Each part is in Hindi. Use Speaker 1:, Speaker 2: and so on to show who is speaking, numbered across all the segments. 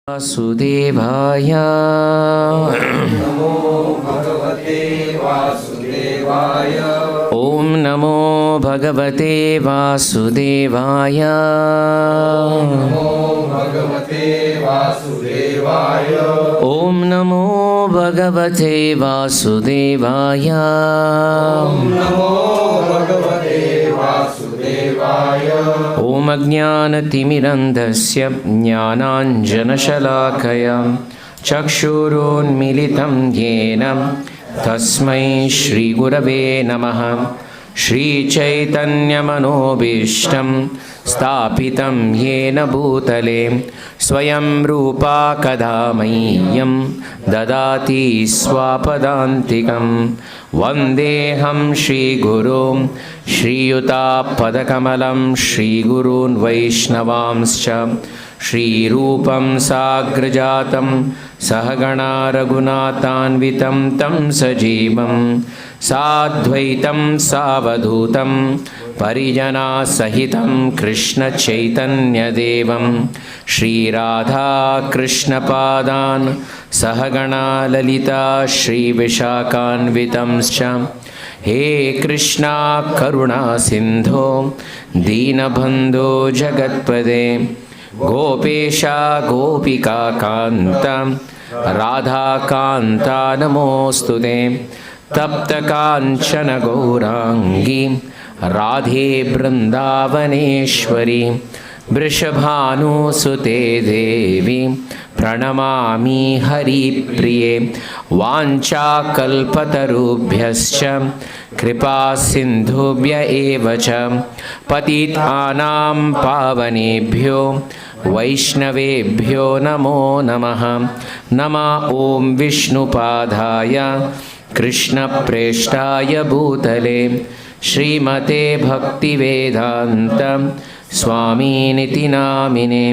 Speaker 1: वासुदेवाय
Speaker 2: नमो भगवते वासुदेवाय।
Speaker 1: ॐ नमो भगवते वासुदेवाय।
Speaker 2: नमो भगवते वासुदेवाय।
Speaker 1: ॐ नमो भगवते वासुदेवाय।
Speaker 2: नमो भगवते वासुदेवाय।
Speaker 1: ॐ अज्ञानतिमिरन्धस्य ज्ञानाञ्जनशलाकया चक्षुरोन्मिलितं येन तस्मै श्रीगुरवे नमः। श्रीचैतन्यमनोभीष्टं स्थापितं येन भूतले स्वयं रूपा कदा मह्यं ददाति स्वापदान्तिकं। वन्देऽहं श्रीगुरुं श्रीयुतापदकमलं श्रीगुरून् वैष्णवांश्च श्रीरूपं साग्रजातं सहगणा रघुनाथान्वितं तं सजीवं साद्वैतं सावधूतं परिजनासहितं कृष्णचैतन्यदेवं श्रीराधाकृष्णपादान् सहगणा ललिता श्रीविशाखान्वितंश्च। हे कृष्णा करुणा सिन्धो दीनबन्धो जगत्पदे गोपेशा गोपिकान्त राधाकान्ता नमोऽस्तुते। तप्तकाञ्चन गौराङ्गी राधे बृन्दावनेश्वरी वृषभानुसुते देवी प्रणमामि हरिप्रिये। वाञ्छाकल्पतरुभ्यश्च कृपा सिन्धुभ्य एव च पतितानां पावनेभ्यो वैष्णवेभ्यो नमो नमः। नमः ॐ विष्णुपादाय कृष्णप्रेष्ठाय भूतले श्रीमते भक्तिवेदान्त स्वामिनिति नामिने।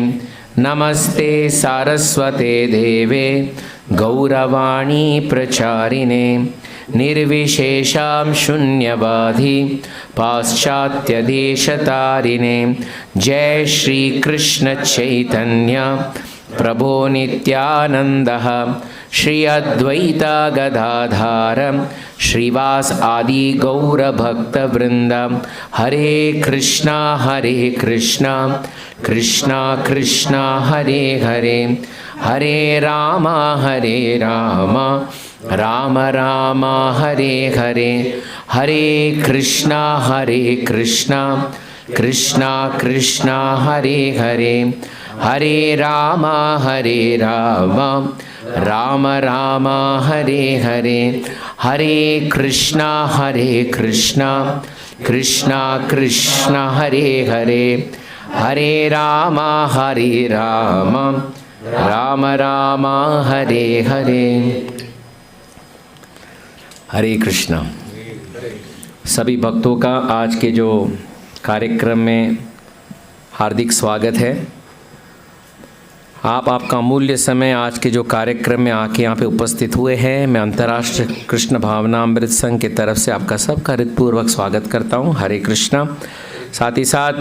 Speaker 1: नमस्ते सारस्वते देवे गौरवाणी प्रचारिणे निर्विशेषां शून्यवादी पाश्चात्यदेशतारिणे। जय श्री कृष्ण चैतन्य प्रभो नित्यानन्दः श्री अद्वैता गदाधार श्रीवास आदि गौरभक्तवृंद। हरे कृष्णा कृष्णा कृष्णा हरे हरे हरे राम राम राम हरे हरे। हरे कृष्णा कृष्णा कृष्णा हरे हरे हरे राम राम राम हरे हरे। हरे कृष्णा कृष्णा कृष्णा हरे हरे हरे राम राम राम हरे हरे। हरे कृष्णा। सभी भक्तों का आज के जो कार्यक्रम में हार्दिक स्वागत है। आपका अमूल्य समय आज के जो कार्यक्रम में आके यहाँ पे उपस्थित हुए हैं, मैं अंतर्राष्ट्रीय कृष्ण भावनामृत संघ की तरफ से आपका सबका हृदयपूर्वक स्वागत करता हूँ। हरे कृष्णा। साथ ही साथ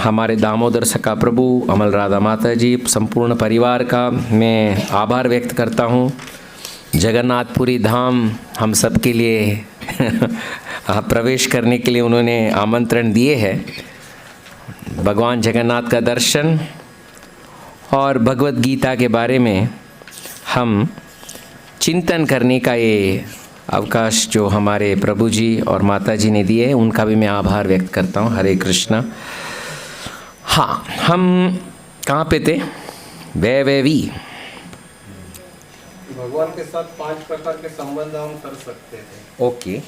Speaker 1: हमारे दामोदर सखा प्रभु, अमल राधा माता जी, संपूर्ण परिवार का मैं आभार व्यक्त करता हूँ। जगन्नाथपुरी धाम हम सब के लिए प्रवेश करने के लिए उन्होंने आमंत्रण दिए हैं। भगवान जगन्नाथ का दर्शन और भगवत गीता के बारे में हम चिंतन करने का ये अवकाश जो हमारे प्रभु जी और माता जी ने दिए, उनका भी मैं आभार व्यक्त करता हूँ। हरे कृष्णा। हाँ, हम कहाँ पे थे? वी
Speaker 2: भगवान के साथ 5 प्रकार के संबंध हम कर सकते थे।
Speaker 1: ओके,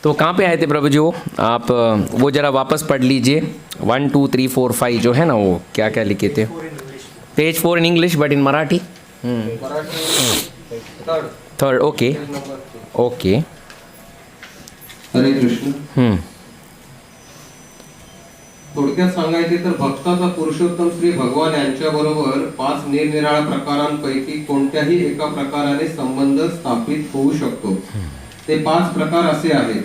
Speaker 1: तो कहाँ पे आए थे प्रभु जी? वो आप वो जरा वापस पढ़ लीजिए। 1 2 3 4 5 जो है ना, वो क्या क्या लिखे थे? Page 4 in English but in Marathi. Third. Okay okay.
Speaker 2: Hare Krishna. थोडक्यात सांगायचे तर भक्ताचा पुरुषोत्तम श्री भगवान यांच्याबरोबर 5 निरनिराळ्या प्रकारांपैकी कोणत्याही एका प्रकाराने संबंध स्थापित होऊ शकतो। ते 5 प्रकार असे आहेत।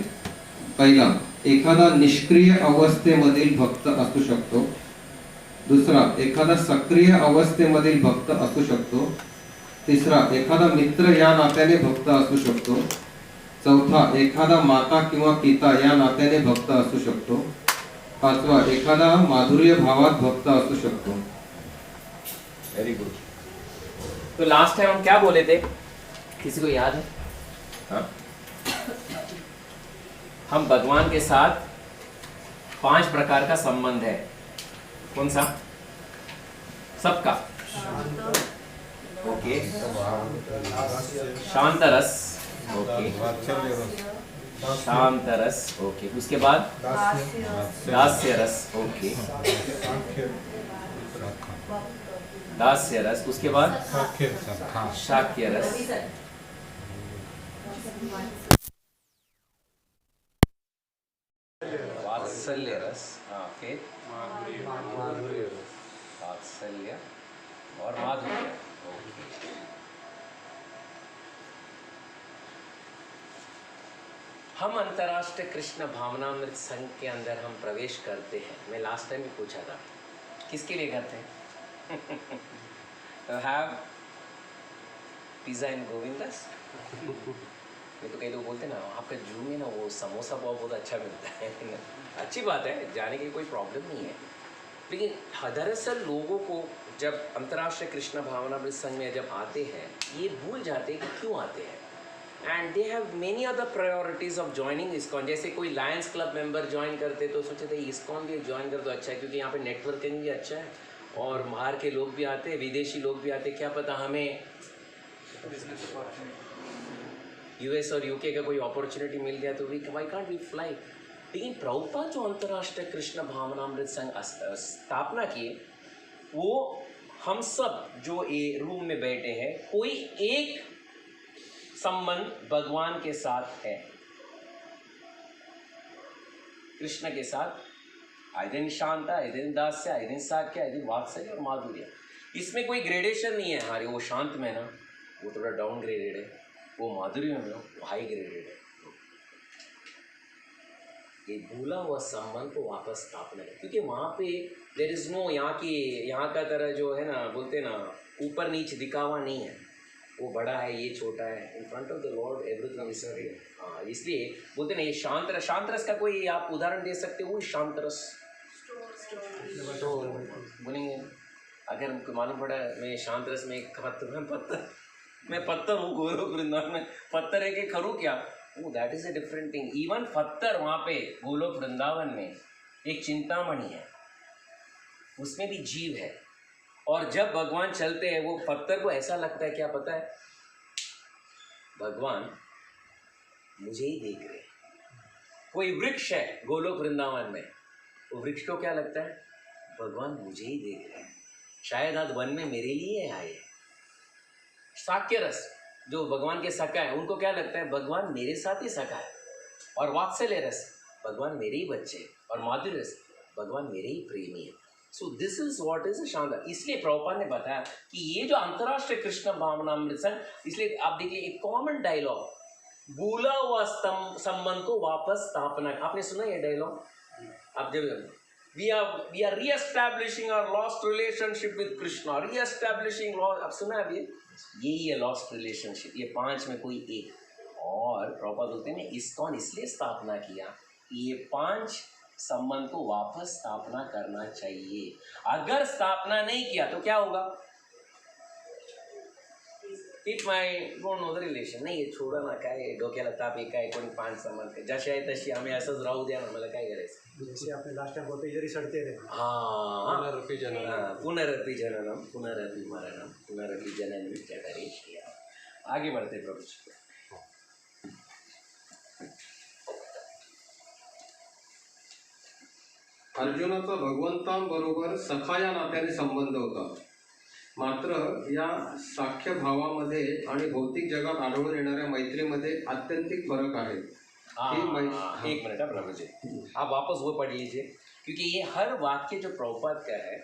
Speaker 2: पहिला, एखादा निष्क्रिय अवस्थेमधील भक्त असू शकतो। दुसरा, एखादा सक्रिय अवस्थेमधील भक्त असू शकतो. तिसरा, एखादा मित्र या नात्याने भक्त असू शकतो. चौथा, एखादा माता किंवा पिता या नात्याने भक्त असू शकतो. पाचवा, एखादा माधुर्य भावात भक्त असू शकतो.
Speaker 1: Very good. तो लास्ट टाइम हम क्या बोले थे, किसी को याद है? हाँ, हम भगवान के साथ 5 प्रकार का संबंध है. कौन सा? सबका. ओके. शांत रस. ओके. शांत रस. ओके. उसके बाद दास्य रस. ओके. दास्य रस. उसके बाद शाक्य रस. वात्सल्य रस. हाँ, फिर वात्सल्य और माधुर्य. ओके. हम अंतर्राष्ट्रीय कृष्ण भावनामृत संघ के अंदर हम प्रवेश करते हैं. मैं लास्ट टाइम भी पूछा था किसके लिए करते हैं. हैव पिज़्ज़ा इन गोविंदास. ये तो कई लोग बोलते हैं ना, आपका जू में ना वो समोसा बहुत अच्छा मिलता है. अच्छी बात है, जाने की कोई प्रॉब्लम नहीं है, लेकिन दरअसल लोगों को जब अंतर्राष्ट्रीय कृष्ण भावनामृत संघ में जब आते हैं, ये भूल जाते हैं कि क्यों आते हैं. And they have many other priorities of joining ISKCON. जैसे कोई लायंस क्लब मेंबर ज्वाइन करते तो सोचे थे इस्कॉन भी ज्वाइन कर तो अच्छा है, क्योंकि यहाँ पे नेटवर्किंग भी अच्छा है और बाहर के लोग भी आते हैं, विदेशी लोग भी आते हैं. क्या पता हमें यूएस और यूके का कोई अपॉर्चुनिटी मिल गया तो वाई कांट वी फ्लाई. लेकिन प्रभुपाद जो अंतर्राष्ट्रीय कृष्ण भावनामृत संघ स्थापना किए, वो हम सब जो ये रूम में बैठे हैं, कोई एक संबंध भगवान के साथ है, कृष्ण के साथ. आई दिन शांता, आई दिन दास्य, आई दिन साक्य, आई दिन वात्सल्य और माधुर्य. इसमें कोई ग्रेडेशन नहीं है. हमारे वो शांत में ना वो थोड़ा डाउन ग्रेडेड है, वो माधुर्य में वो हाई ग्रेडेड है. ये भूला हुआ संबंध को वापस स्थापना है, क्योंकि वहाँ पे देयर इज नो यहाँ का तरह जो है ना, बोलते ना ऊपर नीचे दिखावा नहीं है. वो बड़ा है, ये छोटा है. In front of the Lord everything is same. हाँ, इसलिए बोलते ना ये शांत रस का कोई आप उदाहरण दे सकते हो. शांत रस तो बोलेंगे, अगर हमको मालूम पड़ा मैं शांत रस में एक मैं पत्थर हूँ गोलोक वृंदावन में, पत्थर है कि खरू क्या, वो that is a different thing. Even पत्थर वहाँ पे गोलोक वृंदावन में एक चिंतामणि है, उसमें भी जीव है. और जब भगवान चलते हैं, वो पत्थर को ऐसा लगता है, क्या पता है, भगवान मुझे ही देख रहे. कोई वृक्ष है गोलोक वृंदावन में, वो वृक्ष को क्या लगता है, भगवान मुझे ही देख रहे हैं, शायद आज वन में मेरे लिए आए. साक्य रस जो भगवान के सखा है, उनको क्या लगता है, भगवान मेरे साथ ही सखा है. और वात्सल्य रस, भगवान मेरे ही बच्चे हैं. और माधुर्य रस, भगवान मेरे ही प्रेमी है. So this is what is शानदार. इसलिए प्रभुपाद ने बताया कि ये जो अंतर्राष्ट्रीय कृष्ण भावनामृत संघ, इसलिए आप देखिए एक कॉमन डायलॉग, भूला हुआ संबंध को वापस स्थापना. आपने सुना ये डायलॉग? आप जब we are re-establishing our lost relationship with Krishna, re-establishing lost, आप सुना अभी यही है lost relationship. ये 5 में कोई एक. और प्रभुपाद बोलते हैं इस्कॉन इसलिए स्थापना किया कि ये 5 संबंध को वापस स्थापना करना चाहिए. अगर स्थापना नहीं किया तो क्या होगा, if my don't know the relation, नाही हे छोडा ना, काय डोक्याला ताप आहे, काय कोणी 5 संबंध जशी आहे तशी आम्ही असंच राहू द्या ना, मला काय करायचं.
Speaker 3: जैसे आपने लास्ट टाइम बोलते इधर ही सड़ते रहे.
Speaker 1: हाँ, पुनरपि जननम पुनरपि मरणम पुनरपि जननम जठरे. आगे बढ़ते प्रभु जी.
Speaker 2: अर्जुनाचा भगवंतांबरोबर सखा या नात्याने संबंध होता. मात्र या साख्य भावामध्ये आणि भौतिक जगात आढळून येणाऱ्या मैत्रीमध्ये आत्यंतिक फरक आहे.
Speaker 1: एक मिनट है प्रभु जी, आप वापस वो पढ़ लीजिए, क्योंकि ये हर वाक्य जो प्रभुपाद का है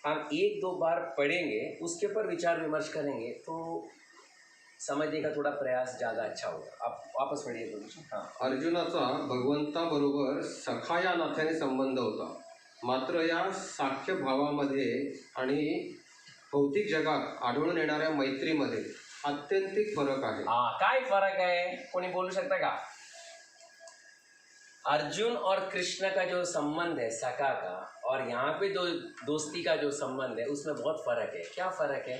Speaker 1: हम 1-2 बार पढ़ेंगे, उसके ऊपर विचार विमर्श करेंगे तो समझने का थोड़ा प्रयास ज़्यादा अच्छा होगा. आप वापस पढ़िए प्रभु जी. हाँ,
Speaker 2: अर्जुनाचा भगवंताबरोबर सखा या नात्याने संबंध होता. मात्र या साख्य भावामध्ये आणि भौतिक जगात आढळून येणाऱ्या मैत्रीमध्ये आत्यंतिक फरक आहे.
Speaker 1: हाँ, काय फर्क है कोणी बोलू शकता का? अर्जुन और कृष्ण का जो संबंध है सखा का, और यहाँ पे जो दोस्ती का जो संबंध है उसमें बहुत फर्क है. क्या फर्क है?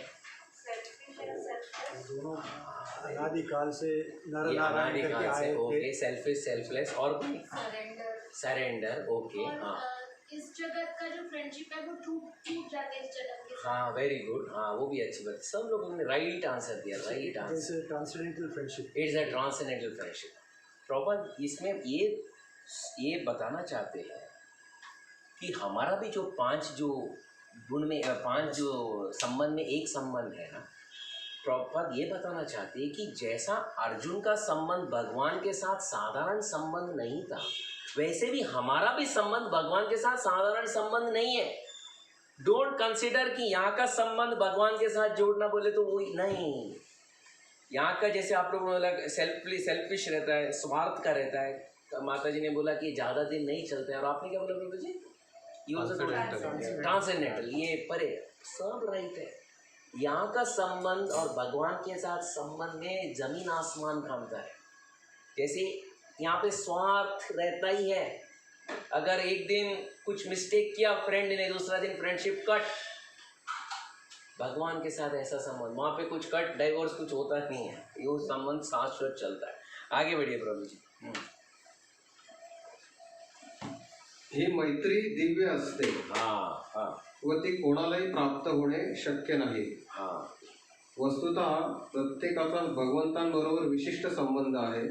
Speaker 3: दोनों अनादिकाल से नर
Speaker 1: ये
Speaker 3: नारायण करके
Speaker 1: अनादिकाल से
Speaker 3: आए
Speaker 1: ओके,
Speaker 3: थे।
Speaker 1: सेल्फिश सेल्फलेस और कोई
Speaker 4: सरेंडर
Speaker 1: सरेंडर ओके.
Speaker 4: और
Speaker 1: हाँ
Speaker 4: इस जगत का जो फ्रेंडशिप है वो टूट जाते हैं इस जन्म के साथ।
Speaker 1: हाँ वेरी गुड. हाँ वो भी अच्छी बात. सब लोगों ने राइट आंसर दिया. Right answer.
Speaker 3: जैसे transcendental friendship.
Speaker 1: It's a transcendental friendship. Proper इसमें ये बताना चाहते हैं कि हमारा भी जो पांच जो गुण में पांच जो संबंध में एक संबंध है ना, प्रॉपर ये बताना चाहते हैं कि जैसा अर्जुन का संबंध भगवान के साथ साधारण संबंध नहीं था, वैसे भी हमारा भी संबंध भगवान के साथ साधारण संबंध नहीं है. डोंट कंसिडर कि यहाँ का संबंध भगवान के साथ जोड़ना बोले तो वही नहीं. यहाँ का जैसे आप लोगों ने सेल्फिश रहता है, स्वार्थ का रहता है. तो माता जी ने बोला कि ज़्यादा दिन नहीं चलते हैं, और आपने क्या बोला प्रभु जी? ट्रांसेंडेंटल. ये परे सब राइट है. यहाँ का संबंध और भगवान के साथ संबंध में जमीन आसमान का अंतर है. जैसे यहाँ पे स्वार्थ रहता ही है. अगर एक दिन कुछ मिस्टेक किया फ्रेंड ने, दूसरा दिन फ्रेंडशिप कट. भगवान के साथ ऐसा संबंध, वहाँ पे कुछ कट डाइवोर्स कुछ होता नहीं है. ये संबंध शाश्वत चलता है. आगे बढ़िए प्रभु जी.
Speaker 2: ही मैत्री दिव्य असते
Speaker 1: हाँ हाँ
Speaker 2: व ती कोणालाही प्राप्त होणे शक्य नाही.
Speaker 1: हाँ
Speaker 2: वस्तुतः प्रत्येकाचा भगवंतांबरोबर विशिष्ट संबंध आहे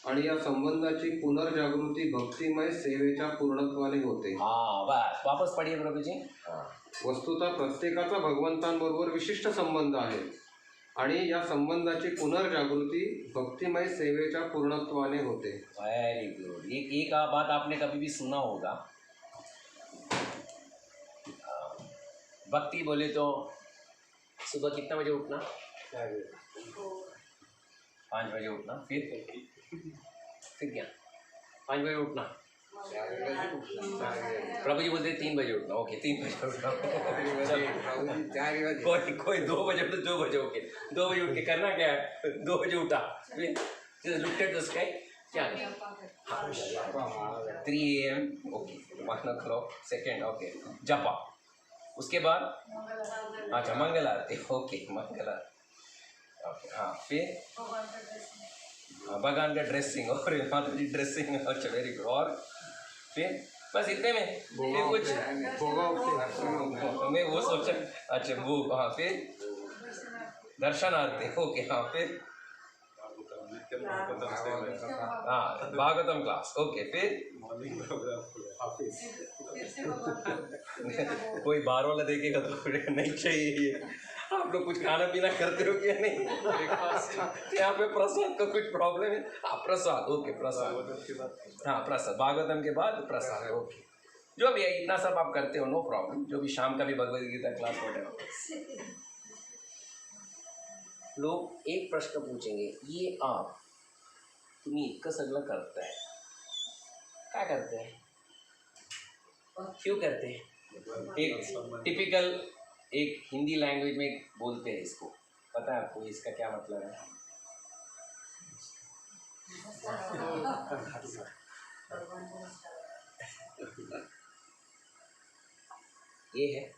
Speaker 2: आणि या संबंधाची पुनर्जागृती भक्तिमय सेवेच्या पूर्णत्वाने होते.
Speaker 1: हाँ बस वापस पढ़िए प्रभु जी. हाँ
Speaker 2: वस्तुतः प्रत्येकाचा भगवंतांबरोबर विशिष्ट संबंध आहे आणि या संबंधाची पुनर्जागृती भक्तिमय सेवेच्या पूर्णत्वाने होते.
Speaker 1: Very good. एक बात आपने कभी भी सुना होगा, भक्ति बोले तो सुबह कितना बजे उठना? 5 बजे उठना. फिर क्या? 5 बजे उठना. प्रभु जी बोलते 3 बजे उठना. ओके 3 बजे उठना. कोई 2 बजे उठो, 2 बजे ओके. 2 बजे उठ के करना क्या है? 2 बजे उठा, लुक एट द स्काई. क्या है? 3 AM okay, 1 o'clock second okay, जपा. उसके बाद अच्छा मंगल आरती. ओके मंगल आरती ओके. हाँ फिर भगवान का ड्रेसिंग और माता जी ड्रेसिंग. अच्छा वेरी गुड. और फिर बस इतने में फिर कुछ मैं वो सोचा. अच्छा वो हाँ फिर दर्शन आरती. ओके हाँ फिर हाँ भागवतम क्लास. ओके फिर कोई बार वाला देखेगा तो नहीं चाहिए ये. आप लोग कुछ खाना पीना करते हो क्या? नहीं यहाँ पे प्रसाद का कुछ प्रॉब्लम है? हाँ प्रसाद ओके प्रसाद. हाँ प्रसाद भागवतम के बाद प्रसाद. ओके जो भी है इतना सब आप करते हो नो प्रॉब्लम. जो भी शाम का भी भगवद गीता क्लास वगैरह. लोग एक प्रश्न पूछेंगे, ये आप तुम्ही इतकं सगळं करताय, काय करताय, क्यों करते हैं? एक टिपिकल एक हिंदी लैंग्वेज में बोलते हैं इसको. पता है आपको इसका क्या मतलब है? ये है.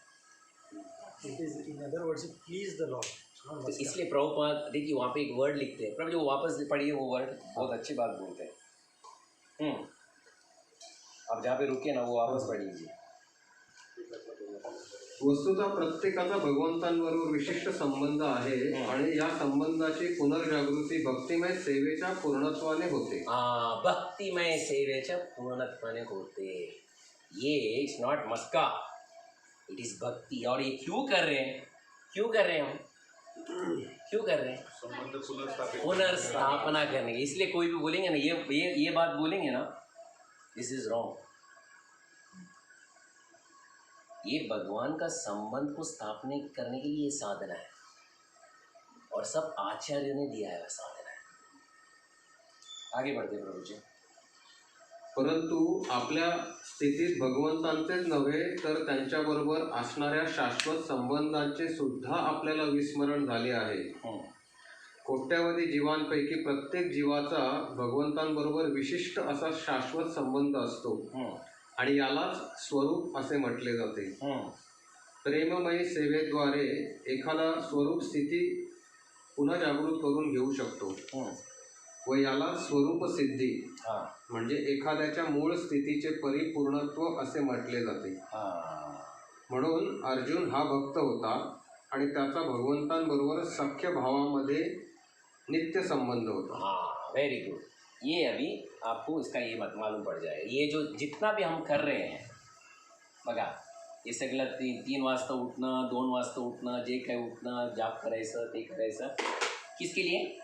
Speaker 3: It is in other words please the Lord.
Speaker 1: तो इसलिए प्रभुपाद देखिए वहाँ पे एक वर्ड लिखते हैं. प्रभु जो वापस पढ़िए वो वर्ड, बहुत अच्छी बात बोलते हैं. अब जहाँ पे रुके ना वो वापस पढ़ लीजिए.
Speaker 2: वस्तुतः प्रत्येकाचा भगवंतांबरोबर विशिष्ट संबंध आहे आणि या संबंधाची पुनर्जागृती भक्तिमय सेवेच्या पूर्णत्वाने होते.
Speaker 1: हाँ भक्तिमय सेवेच्या पूर्णत्वाने होते. ये it's not maska, it is bhakti. और ये क्यों कर रहे हैं? क्यों कर रहे हैं हम? क्यों कर रहे हैं? पुनर्स्थापना करने के. इसलिए कोई भी बोलेंगे ना ये बात बोलेंगे ना, दिस इज रॉन्ग. ये भगवान का संबंध को स्थापना करने के लिए साधना है, और सब आचार्यों ने दिया है साधना है. आगे बढ़ते प्रभु जी.
Speaker 2: परंतु आपल्या स्थितीत भगवंतांचेच नव्हे तर त्यांच्याबरोबर असणाऱ्या शाश्वत संबंधांचे सुद्धा आपल्याला विस्मरण झाले आहे. कोट्यावधी जीवांपैकी प्रत्येक जीवाचा भगवंतांबरोबर विशिष्ट असा शाश्वत संबंध असतो आणि यालाच स्वरूप असे म्हटले जाते. प्रेममयी सेवेद्वारे एखादा स्वरूप स्थिती पुन्हा जागृत करून घेऊ शकतो व याला स्वरूप सिद्धी म्हणजे एखाद्याच्या मूळ स्थितीचे परिपूर्णत्व असे म्हटले जाते. म्हणून अर्जुन हा भक्त होता आणि त्याचा भगवंतांबरोबर सख्य भावामध्ये नित्य संबंध होता.
Speaker 1: हाँ, वेरी गुड. ये अभी आपको इसका ये मत मालूम पड़ जाएगा. ये जो जितना भी हम कर रहे हैं बघा, हे सगळं 3 वाजता उठणं, 2 वाजता उठणं, जे काही उठणं, जाप करायचं, ते करायचं, किसके लिए?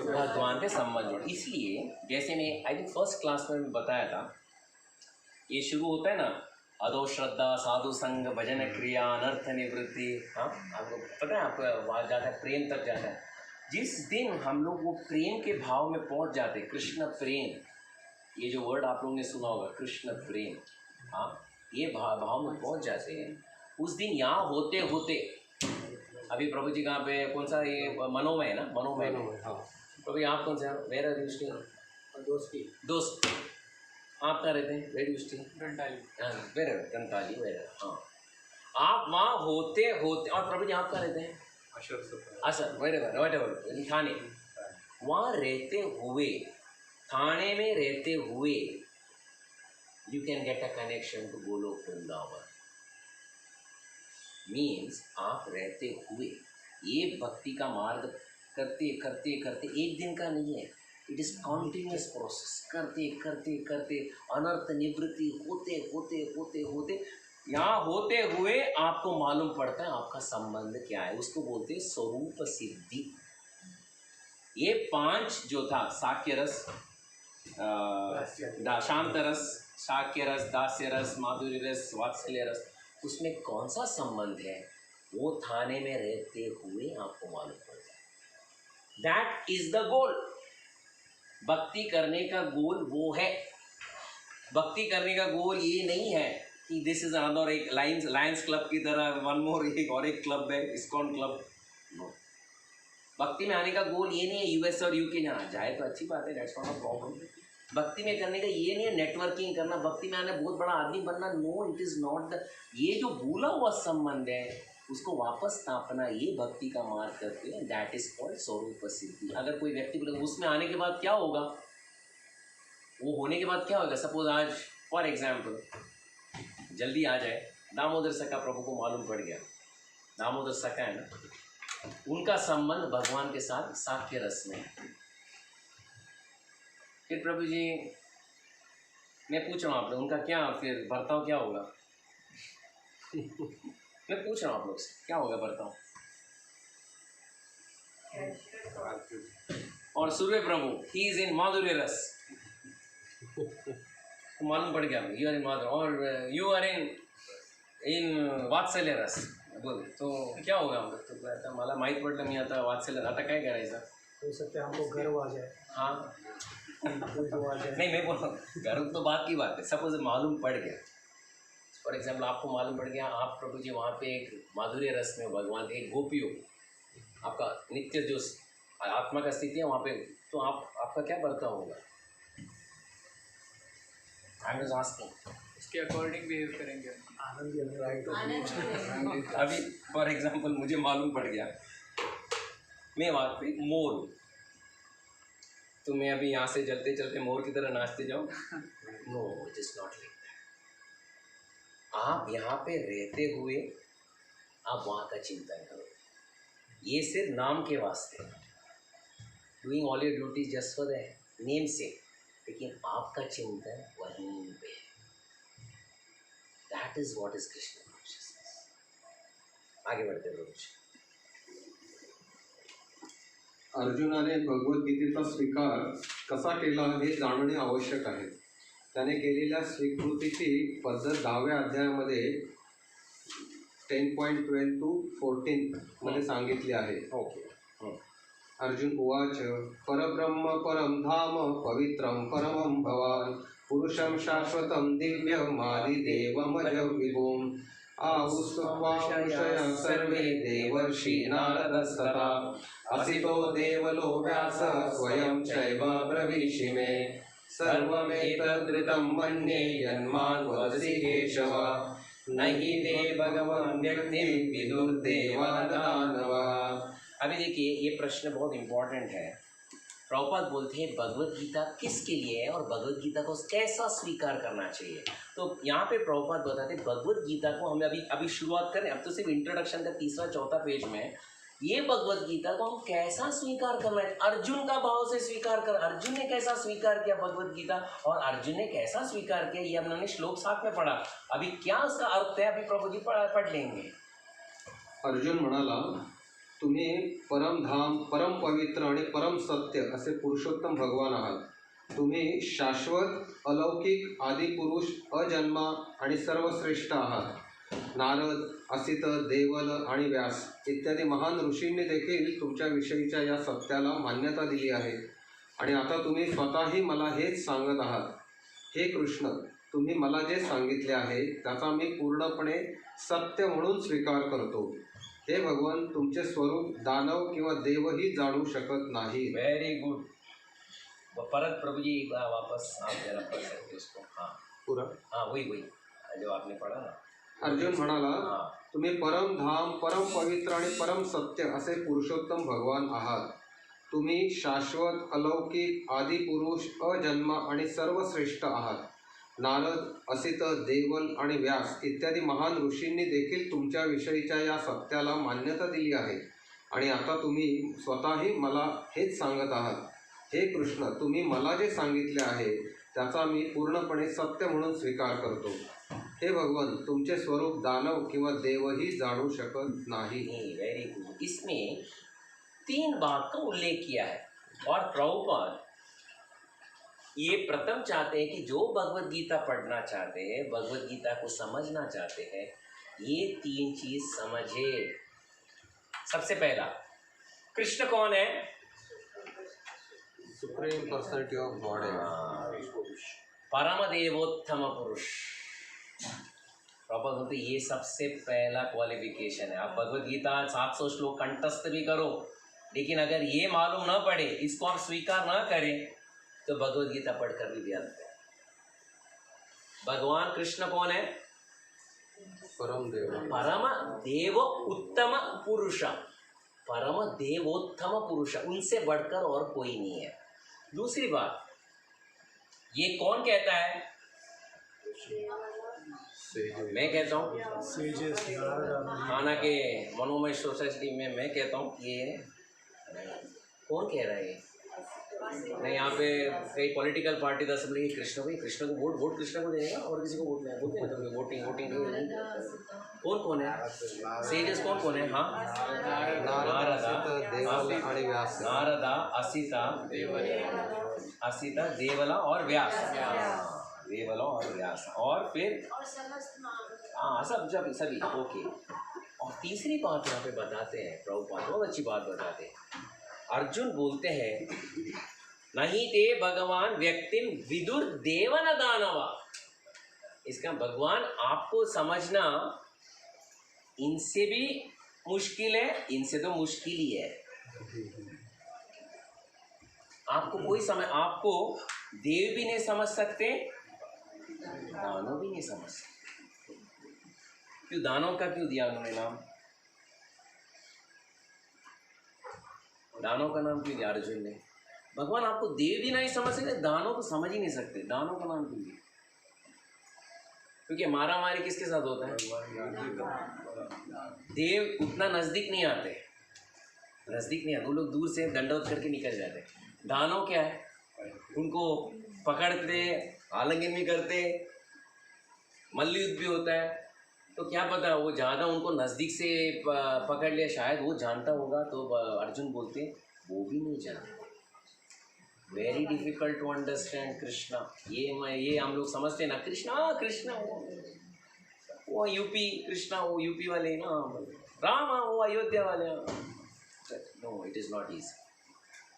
Speaker 1: भगवान के संबंध जोड़. इसलिए जैसे मैं आई थिंक फर्स्ट क्लास में बताया था, ये शुरू होता है ना, अदो श्रद्धा, साधु संग, भजन क्रिया, अनर्थ निवृत्ति. हाँ, आपको पता है, आपको वहाँ जाता है, प्रेम तक जाता है. जिस दिन हम लोग वो प्रेम के भाव में पहुँच जाते, कृष्ण प्रेम, ये जो वर्ड आप लोगों ने सुना होगा, कृष्ण प्रेम, हाँ, ये भाव में पहुँच जाते हैं. उस दिन यहाँ होते होते, अभी प्रभु जी कहाँ पे, कौन सा ये मनोमय है ना, मनोमय. हाँ, प्रभु जी आप कौन से, वेर आर यू स्टे? दोस्त. आप कहाँ रहते हैं? Where you stay? घंटाली. हाँ, वेर घंटाली, वेर. हाँ, आप वहाँ होते होते, और प्रभु जी आप कहाँ रहते हैं? असर, वेर थाने. वहाँ रहते हुए, थाने में रहते हुए, you can get a connection to Goloka Vrindavan. Means आप रहते हुए ये भक्ति का मार्ग करते करते करते, एक दिन का नहीं है, इट इज़ कॉन्टिन्यूस प्रोसेस. करते करते करते अनर्थ निवृत्ति होते होते होते होते यहाँ होते हुए आपको मालूम पड़ता है आपका संबंध क्या है. उसको बोलते हैं स्वरूप सिद्धि. ये 5 जो था, साक्य रस, शांत रस, साक्य रस, दास्य रस, माधुर्य रस, वात्सल्य रस, उसमें कौन सा संबंध है वो थाने में रहते हुए आपको मालूम पड़ जाए. That is the goal. भक्ति करने का गोल वो है. भक्ति करने का गोल ये नहीं है कि दिस इज अनदर एक लायंस क्लब की तरह वन मोर एक और एक क्लब है, इस्कॉन क्लब. नो, भक्ति में आने का गोल ये नहीं है यूएस और यूके जाना. जाए तो अच्छी बात है, दैट्स नॉट अ प्रॉब्लम. भक्ति में करने का ये नहीं है नेटवर्किंग करना, भक्ति में आने बहुत बड़ा आदमी बनना. No, it is not the. ये जो भूला हुआ संबंध है उसको वापस स्थापना, ये भक्ति का मार्ग करते हैं. दैट इज कॉल्ड स्वरूप सिद्धि. अगर कोई व्यक्ति बोले उसमें आने के बाद क्या होगा, वो होने के बाद क्या होगा. सपोज आज फॉर एग्जाम्पल जल्दी आ जाए, दामोदर सखा प्रभु को मालूम पड़ गया, दामोदर सखा है ना, उनका संबंध भगवान के साथ साक्य रस में है. फिर प्रभु जी, मैं पूछ रहा हूँ आप लोग, उनका क्या फिर बर्ताव क्या होगा? मैं पूछ रहा हूँ आप लोग से, क्या होगा बर्ताव? और सूर्य प्रभु, ही इज इन माधुर्य रस, मालूम पड़ गया, यू आर इन माधुर्य, और यू आर इन वात्सल्य रस. बोल तो क्या होगा हम तो कहता मला माहीत पडलं मी आता वात्सल्य, आता काय करायचं?
Speaker 3: हो सकता है हमको गर्व आ जाए.
Speaker 1: हाँ,
Speaker 3: गर्व आ जाए.
Speaker 1: नहीं मैं बोल रहा हूँ, गर्व तो बात की बात है. सपोज मालूम पड़ गया, फॉर एग्जाम्पल आपको मालूम पड़ गया, आप प्रभु जी वहाँ पे एक माधुर्य रस में भगवान के गोपियों, आपका नित्य जो आत्मा का स्थिति है वहाँ पे, तो आपका क्या बर्ताव होगा? I am just asking.
Speaker 5: उसके अकॉर्डिंग बिहेव करेंगे.
Speaker 3: आनंद.
Speaker 1: अभी फॉर एग्जाम्पल मुझे मालूम पड़ गया मैं वहाँ पे मोर हूँ, तो मैं अभी यहाँ से चलते चलते मोर की तरह नाचते जाऊँ? No, it is not like that. आप यहाँ पे रहते हुए आप वहाँ का चिंतन करो. ये सिर्फ नाम के वास्ते, doing all your duties just for the name से, लेकिन आपका चिंतन वहीं पे. That is what is Krishna consciousness. आगे बढ़ते प्रभु जी.
Speaker 2: अर्जुनाने भगवद्गीतेचा स्वीकार कसा केला हे जाणणे आवश्यक आहे. त्याने केलेल्या स्वीकृतीची पद्धत 10व्या अध्यायामध्ये 10.12 to 14 मध्ये सांगितली आहे.
Speaker 1: ओके.
Speaker 2: अर्जुन उवाच परब्रह्म परं धाम पवित्रं परमं भवान् पुरुषं शाश्वतं दिव्यमादिदेवमजं विभुम् आहुस्त्वांशयः सर्वे देवर्षि नारदस्तथा असितो देवलो व्यास स्वयं चैव ब्रवीषि मे सर्वमेतद्ऋतं मन्ये यन्मान् वदसि केशव न हि ते भगवान् व्यक्तिं विदुर्देवादानवः।
Speaker 1: अभी देखिए ये प्रश्न बहुत इम्पोर्टेंट है। प्रभुपाद बोलते हैं भगवत गीता किसके लिए है और भगवत गीता को कैसा स्वीकार करना चाहिए। तो यहाँ पे प्रभुपाद बताते हैं भगवत गीता को हमें अभी शुरुआत करें, अब तो सिर्फ इंट्रोडक्शन का तीसरा चौथा पेज में ये भगवत गीता को हम कैसा स्वीकार करना है, अर्जुन का भाव से स्वीकार कर। अर्जुन ने कैसा स्वीकार किया भगवत गीता और अर्जुन ने कैसा स्वीकार किया ये हमने श्लोक 7 में पढ़ा। अभी क्या उसका अर्थ है अभी प्रभु जी पढ़ लेंगे।
Speaker 2: अर्जुन म्हणाला तुम्ही परमधाम परम पवित्र आणि परम सत्य असे पुरुषोत्तम भगवान आहात. तुम्ही शाश्वत अलौकिक आदिपुरुष अजन्मा आणि सर्वश्रेष्ठ आहात. नारद असित देवल आणि व्यास इत्यादी महान ऋषींनी देखील तुमच्या विषयीच्या या सत्याला मान्यता दिली आहे आणि आता तुम्ही स्वतःही मला हेच सांगत आहात. हे कृष्ण तुम्ही मला जे सांगितले आहे त्याचा मी पूर्णपणे सत्य म्हणून स्वीकार करतो. हे भगवान तुमचे स्वरूप दानव किंवा देवही जाणू शकत नाही.
Speaker 1: Very good. परत प्रभु जी वापस आप जरा पढ़ सकते उसको. हाँ
Speaker 2: पूरा
Speaker 1: हाँ वही जो आपने पढ़ा ना.
Speaker 2: अर्जुन म्हणाला तुम्ही परम धाम परम पवित्र आणि परम सत्य असे पुरुषोत्तम भगवान आहात. तुम्ही शाश्वत अलौकिक आदिपुरुष अजन्मा आणि सर्वश्रेष्ठ आहात. नारद असित देवल आणि व्यास इत्यादी महान ऋषींनी देखील तुमच्या विषयीच्या या सत्याला मान्यता दिली आहे आणि आता तुम्ही स्वतःही मला हेच सांगत आहात. हे कृष्ण तुम्ही मला जे सांगितले आहे त्याचा मी पूर्णपणे सत्य म्हणून स्वीकार करतो. हे भगवान तुमचे स्वरूप दानव किंवा देवही जाणू शकत नाही.
Speaker 1: Very good. इसमें 3 बात का उल्लेख किया है और प्रभुपाद ये प्रथम चाहते हैं कि जो भगवत गीता पढ़ना चाहते हैं भगवत गीता को समझना चाहते हैं ये 3 चीज समझे. सबसे पहला कृष्ण कौन है?
Speaker 2: सुप्रीम पर्सनैलिटी ऑफ गॉड है.
Speaker 1: परम देवोत्तम पुरुष. प्रभुपाद बोलते ये सबसे पहला क्वालिफिकेशन है. आप भगवत गीता 700 श्लोक कंठस्थ भी करो लेकिन अगर ये मालूम न पड़े इसको आप स्वीकार न करें तो भगवत गीता पढ़कर भी व्यर्थ है. भगवान कृष्ण कौन है?
Speaker 2: परम देव
Speaker 1: परम देव उत्तम पुरुष. परम देवोत्तम पुरुष उनसे बढ़कर और कोई नहीं है. दूसरी बात ये कौन कहता है? मैं कहता हूँ खाना के मनोमय सोसाइटी में मैं कहता हूँ ये कौन कह रहा है? नहीं यहाँ पे कई पॉलिटिकल पार्टी दस बोले कृष्ण को वोट कृष्ण को देगा और किसी को वोट नहीं बोलते ना तो वोटिंग कौन है? सीरियस कौन है? हाँ नारदा असिता देवला और व्यास. देवला और व्यास और फिर
Speaker 4: और समस्त
Speaker 1: हाँ सब सभी ओके. और तीसरी बात यहाँ पे बताते हैं प्रभुपाद बहुत अच्छी बात बताते हैं. अर्जुन बोलते हैं नहीं ते भगवान व्यक्तिम विदुर देवन दानवा. इसका भगवान आपको समझना इनसे भी मुश्किल है, इनसे तो मुश्किल ही है. आपको देव भी नहीं समझ सकते, दानव भी नहीं समझ सकते. क्यों दानव का क्यों दिया उन्होंने नाम? दानव का नाम क्यों दिया अर्जुन ने? भगवान आपको देव भी नहीं समझ सकते, दानव को समझ ही नहीं सकते. दानव का नाम क्यों दिया? क्योंकि मारा मारी किसके साथ होता है? देव उतना नज़दीक नहीं आते, वो लोग दूर से दंडवत करके निकल जाते. दानव क्या है? उनको पकड़ते, आलिंगन भी करते, मल्ल युद्ध भी होता है. तो क्या पता वो ज़्यादा उनको नज़दीक से पकड़ लिया, शायद वो जानता होगा. तो अर्जुन बोलते वो भी नहीं जानते. Very difficult to understand Krishna. ये हम लोग समझते हैं ना कृष्णा वो यूपी कृष्णा वो यूपी वाले ना, राम वो अयोध्या वाले. No it is not easy.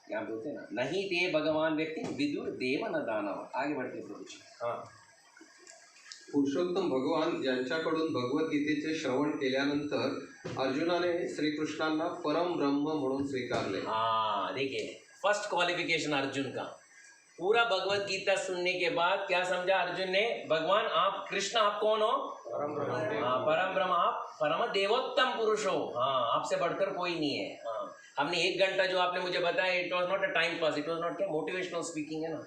Speaker 1: क्या बोलते हैं ना, नहीं ते भगवान व्यक्ति विदुर देव न दानव। आगे बढ़ते प्रभु जी। हाँ,
Speaker 2: पुरुषोत्तम भगवान यांच्याकडून भगवद्गीतेचे श्रवण केल्यानंतर अर्जुनाने श्रीकृष्णांना परम ब्रह्म म्हणून स्वीकारले।
Speaker 1: हाँ देखिए, फर्स्ट क्वालिफिकेशन अर्जुन का, पूरा भगवत गीता सुनने के बाद क्या समझा अर्जुन ने, भगवान आप कृष्ण आप कौन हो, परम ब्रह्म। हाँ परम ब्रह्म, आप परम देवोत्तम पुरुष हो। हाँ आपसे बढ़कर कोई नहीं है। हाँ हमने 1 घंटा जो आपने मुझे बताया, it was not a time pass, it was not क्या मोटिवेशनल स्पीकिंग है ना,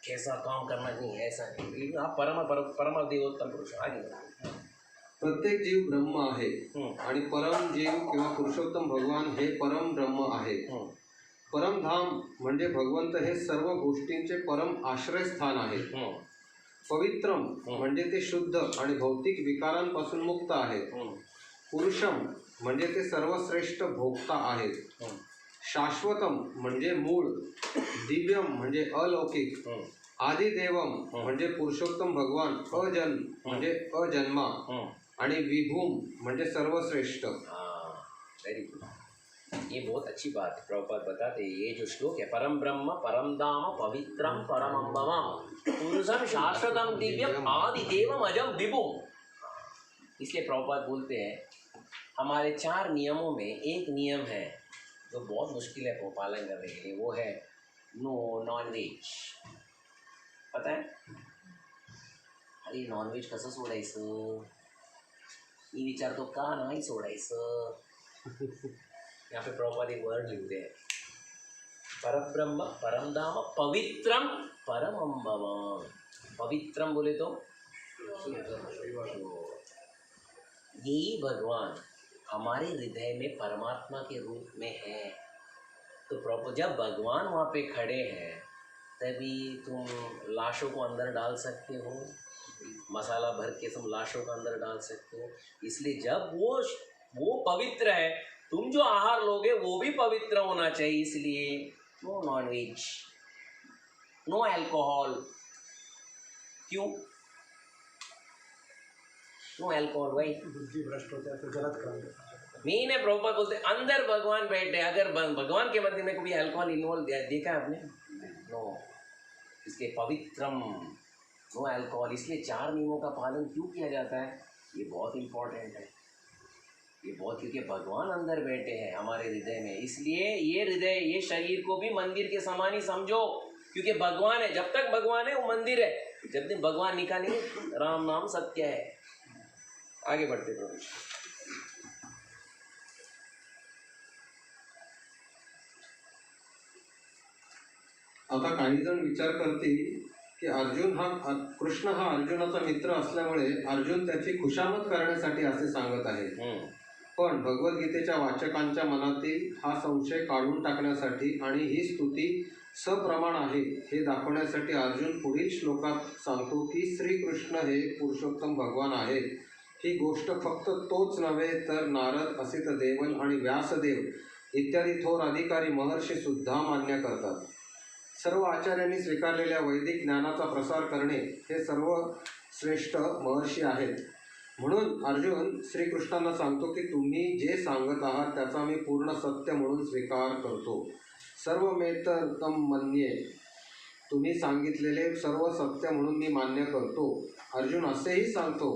Speaker 1: कैसा काम करना नहीं ऐसा नहीं, आप परम परम परम देवोत्तम पुरुष। आगे
Speaker 2: प्रत्येक जीव ब्रह्म आहे आणि परम जीव किंवा पुरुषोत्तम भगवान हे परम ब्रह्म आहे। परमधाम म्हणजे भगवंत हे सर्व गोष्टींचे परम आश्रयस्थान आहे। पवित्रम म्हणजे ते शुद्ध आणि भौतिक विकारांपासून मुक्त आहे। पुरुषम म्हणजे ते सर्वश्रेष्ठ भोक्ता आहेत। शाश्वतम म्हणजे मूळ, दिव्यम म्हणजे अलौकिक, आदिदेवम म्हणजे पुरुषोत्तम भगवान, अजन्म म्हणजे अजन्मा, आणि विभूम म्हणजे सर्वश्रेष्ठ।
Speaker 1: वेरी गुड, ये बहुत अच्छी बात है। प्रभुपाद बताते हैं ये जो श्लोक है, परम ब्रह्म परम धाम पवित्रम परमं भवम पुरुषम शाश्वतम दिव्यम आदिदेवम अजम विभुम। इसलिए प्रभुपाद बोलते हैं हमारे 4 नियमों में एक नियम है जो बहुत मुश्किल है वो पालन करने के लिए, वो है नो नॉनव्हेज। पता है, अरे नॉनव्हेज कसं सोडायचं मी विचारतो, का नाही सोडायचं। यहाँ पे प्रभुपाद एक वर्ड लिखते हैं, परब्रह्म परमधाम पवित्रम परमं भवम। पवित्रम बोले तो यही भगवान हमारे हृदय में परमात्मा के रूप में है। तो प्रभु जब भगवान वहाँ पे खड़े हैं तभी तुम लाशों को अंदर डाल सकते हो, मसाला भर के तुम लाशों को अंदर डाल सकते हो। इसलिए जब वो पवित्र है, तुम जो आहार लोगे वो भी पवित्र होना चाहिए। इसलिए नो नॉनवेज, नो अल्कोहल। क्यों नो अल्कोहल भाई?
Speaker 3: बुद्धि भ्रष्ट होता है, फिर गलत काम करता है।
Speaker 1: मेन है, प्रभुपाद बोलते हैं अंदर भगवान बैठे, अगर भगवान के मंदिर में कभी अल्कोहल इन्वॉल्व देखा है आपने? नो। इसलिए पवित्रम, नो अल्कोहल। इसलिए 4 नियमों का पालन क्यों किया जाता है, ये बहुत इम्पोर्टेंट है। ये बहुत, क्योंकि भगवान अंदर बैठे हैं हमारे हृदय में। इसलिए ये हृदय, ये शरीर को भी मंदिर के समान ही समझो, क्योंकि भगवान है। जब तक भगवान है वो मंदिर है, जब दिन भगवान निकालेंगे राम नाम सत्य है। आगे बढ़ते प्रभु।
Speaker 2: आता काही जण विचार करतील की कृष्ण हा अर्जुनाचा मित्र असल्यामुळे अर्जुन त्याची खुशामत करण्यासाठी असे सांगत आहे। पण भगवद्गीतेच्या वाचकांच्या मनातील हा संशय काढून टाकण्यासाठी आणि ही स्तुती सप्रमाण आहे हे दाखवण्यासाठी अर्जुन पुढील श्लोकात सांगतो की श्रीकृष्ण हे पुरुषोत्तम भगवान आहेत। ही गोष्ट फक्त तोच नव्हे तर नारद, असित देवल आणि व्यासदेव इत्यादी थोर अधिकारी महर्षी सुद्धा मान्य करतात। सर्व आचार्यांनी स्वीकारलेल्या वैदिक ज्ञानाचा प्रसार करणे हे सर्व श्रेष्ठ महर्षी आहेत। म्हणून अर्जुन श्रीकृष्णांना सांगतो की तुम्ही जे सांगत आहात त्याचा मी पूर्ण सत्य म्हणून स्वीकार करतो। सर्व मेतम मन्ये, तुम्ही सांगितलेले सर्व सत्य म्हणून मी मान्य करतो। अर्जुन असेही सांगतो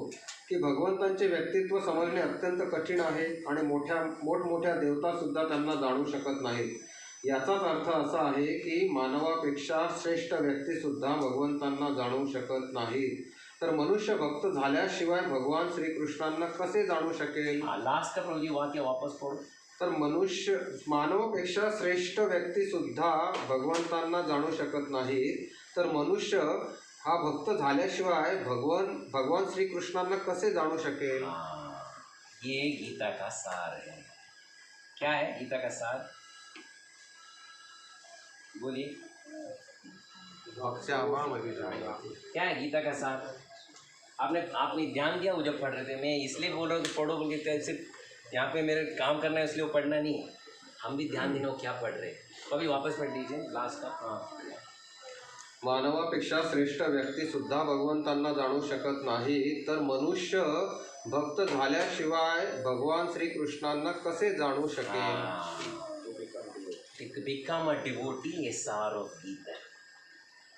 Speaker 2: की भगवंतांचे व्यक्तित्व समजणे अत्यंत कठीण आहे आणि मोठमोठ्या देवतासुद्धा त्यांना जाणू शकत नाहीत। याचाच अर्थ असा आहे की मानवापेक्षा श्रेष्ठ व्यक्तीसुद्धा भगवंतांना जाणू शकत नाहीत। तर मनुष्य भक्त झाल्याशिवाय भगवान श्रीकृष्णांना कसे जाणू शकेल?
Speaker 1: लास्ट का प्रभु वाक्य वापस पढ़ो।
Speaker 2: तर मानवापेक्षा श्रेष्ठ व्यक्तीसुद्धा भगवंतांना जाणू शकत नाहीत, तर मनुष्य हा भक्त झाल्याशिवाय भगवान श्रीकृष्णांना कसे जाणू शकेल?
Speaker 1: ये गीता का सार है। क्या है गीता का सार? बोलिए। क्या है गीता का सार? आपने ध्यान दिया वो जब पढ़ रहे थे? मैं इसलिए बोल रहा हूँ कि पढ़ो, बोल सिर्फ यहाँ पे मेरे काम करना है इसलिए वो पढ़ना नहीं, हम भी ध्यान देना हो क्या पढ़ रहे। कभी वापस पढ़ लीजिए लास्ट का। हाँ,
Speaker 2: मानवापेक्षा श्रेष्ठ व्यक्तीसुद्धा भगवंतांना जाणू शकत नाही, तर मनुष्य भक्त झाल्याशिवाय भगवान श्रीकृष्णांना कसे जाणू शकेल?
Speaker 6: To become a devotee is सार of Gita.